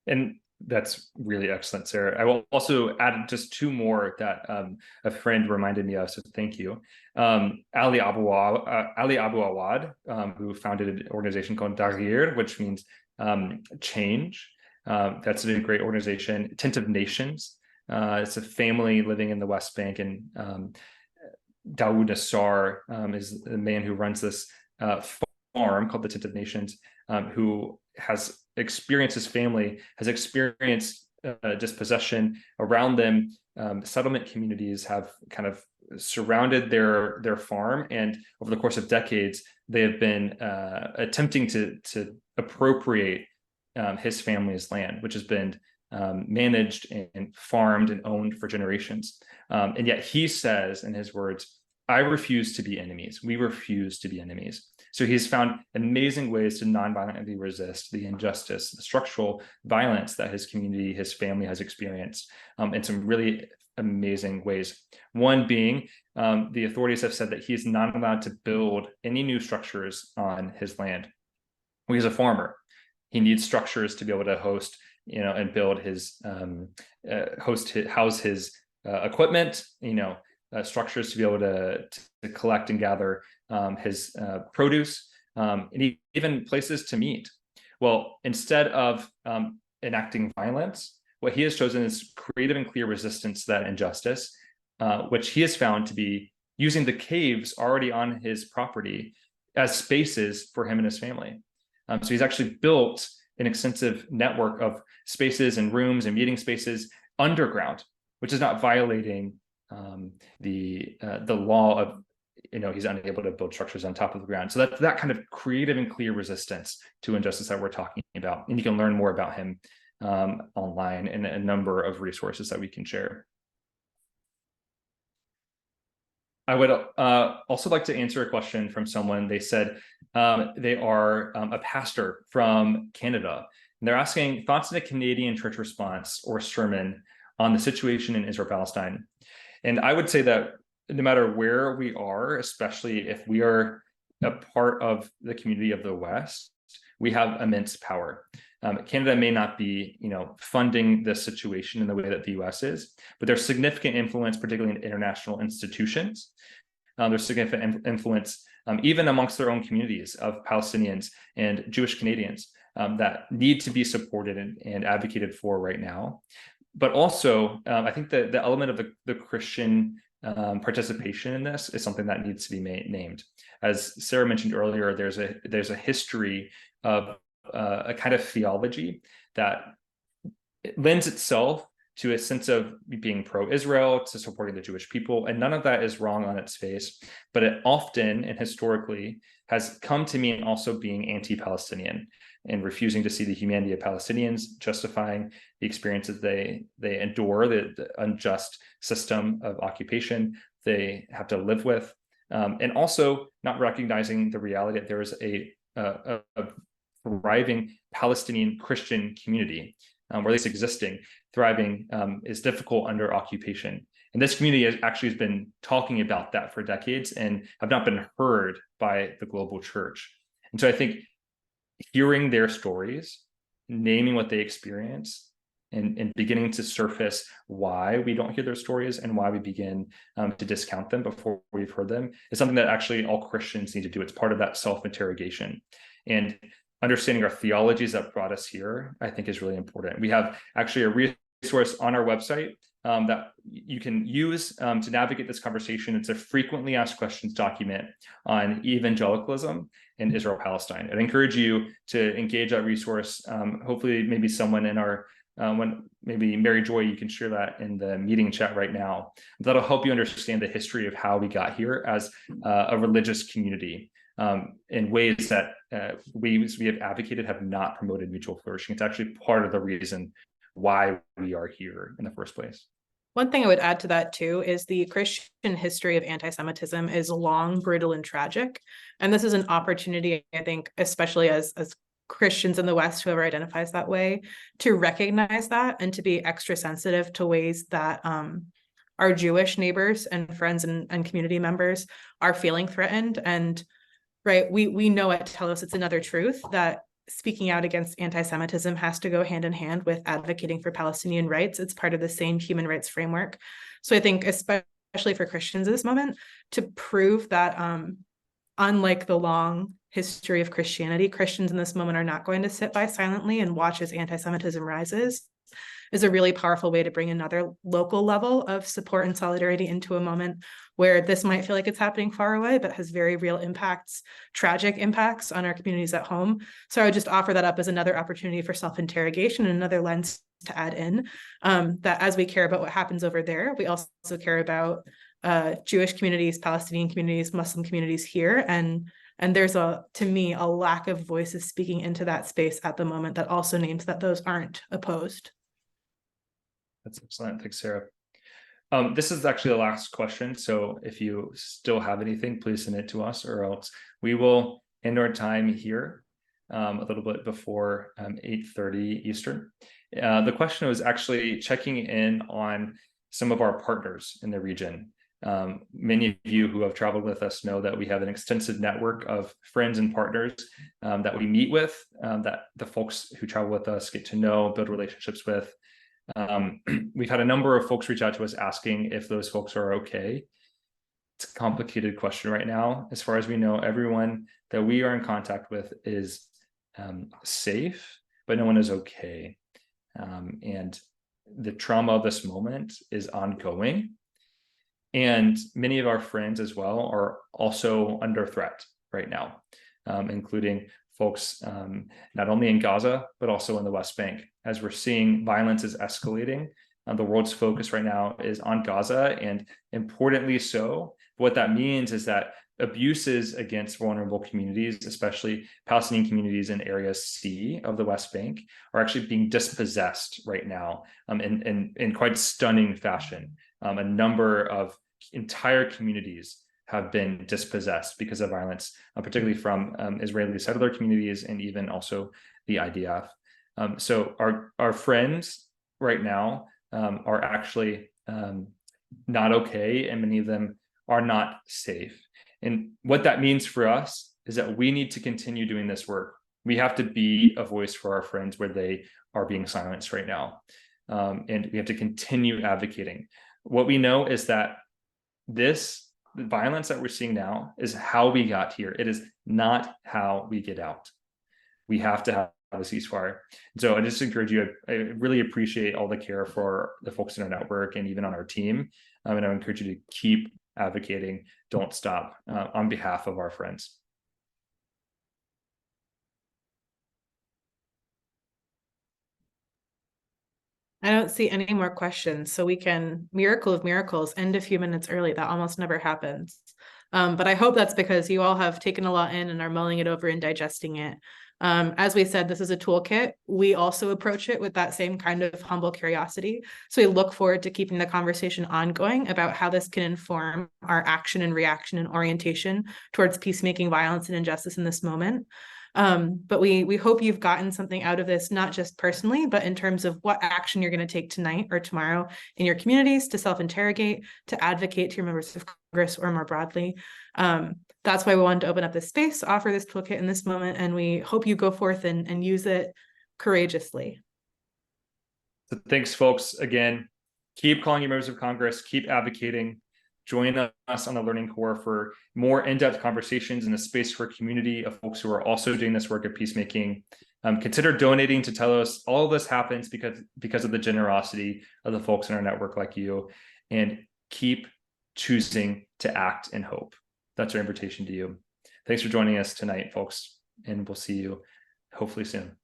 And that's really excellent, Sarah. I will also add just two more that a friend reminded me of, so thank you. Ali Abu Awad, who founded an organization called Tahrir, which means change. That's a great organization. Tent of Nations. It's a family living in the West Bank, and Dawood Nassar is the man who runs this farm called the Tent of Nations, who has experienced, his family has experienced dispossession around them. Settlement communities have kind of surrounded their farm, and over the course of decades, they have been attempting to appropriate his family's land, which has been managed and farmed and owned for generations. And yet he says, in his words, I refuse to be enemies. We refuse to be enemies. So he's found amazing ways to nonviolently resist the injustice, the structural violence that his community, his family has experienced in some really amazing ways. One being, the authorities have said that he is not allowed to build any new structures on his land. Well, he's a farmer. He needs structures to be able to host, and build his, house his equipment, structures to be able to collect and gather his produce, and even places to meet. Well, instead of enacting violence, what he has chosen is creative and clear resistance to that injustice, which he has found to be using the caves already on his property as spaces for him and his family. So he's actually built an extensive network of spaces and rooms and meeting spaces underground, which is not violating the law of, he's unable to build structures on top of the ground. So that's that kind of creative and clear resistance to injustice that we're talking about. And you can learn more about him online in a number of resources that we can share. I would also like to answer a question from someone. They said they are a pastor from Canada, and they're asking thoughts on a Canadian church response or sermon on the situation in Israel-Palestine. And I would say that no matter where we are, especially if we are a part of the community of the West, we have immense power. Canada may not be, funding this situation in the way that the US is, but there's significant influence, particularly in international institutions. There's significant influence even amongst their own communities of Palestinians and Jewish Canadians that need to be supported and advocated for right now. But also, I think that the element of the Christian participation in this is something that needs to be named. As Sarah mentioned earlier, there's a history of a kind of theology that lends itself to a sense of being pro-Israel, to supporting the Jewish people, and none of that is wrong on its face, but it often and historically has come to mean also being anti-Palestinian and refusing to see the humanity of Palestinians, justifying the experiences they endure, the unjust system of occupation they have to live with, and also not recognizing the reality that there is a thriving Palestinian Christian community, or at least existing, thriving, is difficult under occupation. And this community has been talking about that for decades and have not been heard by the global church. And so I think hearing their stories naming what they experience and beginning to surface why we don't hear their stories and why we begin to discount them before we've heard them is something that actually all Christians need to do. It's part of that self-interrogation. And understanding our theologies that brought us here, I think, is really important. We have actually a resource on our website that you can use to navigate this conversation. It's a frequently asked questions document on evangelicalism in Israel-Palestine. I'd encourage you to engage that resource. Hopefully, maybe someone in our maybe Mary Joy, you can share that in the meeting chat right now. That'll help you understand the history of how we got here as a religious community in ways that we have advocated have not promoted mutual flourishing. It's actually part of the reason why we are here in the first place. One thing I would add to that too is the Christian history of anti-Semitism is long, brutal, and tragic. And this is an opportunity, I think, especially as Christians in the West, whoever identifies that way, to recognize that and to be extra sensitive to ways that our Jewish neighbors and friends and community members are feeling threatened. And right, we know at Telos it's another truth that speaking out against anti-Semitism has to go hand in hand with advocating for Palestinian rights. It's part of the same human rights framework. So I think especially for Christians at this moment, to prove that unlike the long history of Christianity, Christians in this moment are not going to sit by silently and watch as anti-Semitism rises, is a really powerful way to bring another local level of support and solidarity into a moment where this might feel like it's happening far away, but has very real impacts, tragic impacts on our communities at home. So I would just offer that up as another opportunity for self-interrogation and another lens to add in, that as we care about what happens over there, we also care about Jewish communities, Palestinian communities, Muslim communities here. And there's to me, a lack of voices speaking into that space at the moment that also names that those aren't opposed. That's excellent. Thanks, Sarah. This is actually the last question. So if you still have anything, please send it to us, or else we will end our time here a little bit before 8:30 Eastern. The question was actually checking in on some of our partners in the region. Many of you who have traveled with us know that we have an extensive network of friends and partners that we meet with, that the folks who travel with us get to know, build relationships with. We've had a number of folks reach out to us asking if those folks are okay. It's a complicated question right now. As far as we know, everyone that we are in contact with is safe, but no one is okay. And the trauma of this moment is ongoing. And many of our friends as well are also under threat right now, including folks not only in Gaza, but also in the West Bank. As we're seeing violence is escalating, the world's focus right now is on Gaza, and importantly so. What that means is that abuses against vulnerable communities, especially Palestinian communities in Area C of the West Bank, are actually being dispossessed right now in quite stunning fashion. A number of entire communities have been dispossessed because of violence, particularly from Israeli settler communities and even also the IDF. So our friends right now are actually not okay, and many of them are not safe. And what that means for us is that we need to continue doing this work. We have to be a voice for our friends where they are being silenced right now. And we have to continue advocating. What we know is that the violence that we're seeing now is how we got here. It is not how we get out. We have to have a ceasefire. So I just encourage you, I really appreciate all the care for the folks in our network and even on our team. And I encourage you to keep advocating, don't stop, on behalf of our friends. I don't see any more questions, so we can, miracle of miracles, end a few minutes early. That almost never happens. But I hope that's because you all have taken a lot in and are mulling it over and digesting it. As we said, this is a toolkit. We also approach it with that same kind of humble curiosity. So we look forward to keeping the conversation ongoing about how this can inform our action and reaction and orientation towards peacemaking, violence, and injustice in this moment. But we hope you've gotten something out of this, not just personally, but in terms of what action you're going to take tonight or tomorrow in your communities to self-interrogate, to advocate to your members of Congress, or more broadly. That's why we wanted to open up this space, offer this toolkit in this moment, and we hope you go forth and use it courageously. So thanks, folks. Again, keep calling your members of Congress, keep advocating. Join us on the Learning Corps for more in-depth conversations in a space for a community of folks who are also doing this work of peacemaking. Consider donating to Telos. All of this happens because of the generosity of the folks in our network like you. And keep choosing to act in hope. That's our invitation to you. Thanks for joining us tonight, folks, and we'll see you hopefully soon.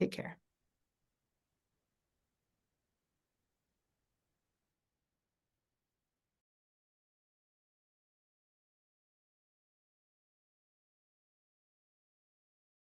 Take care.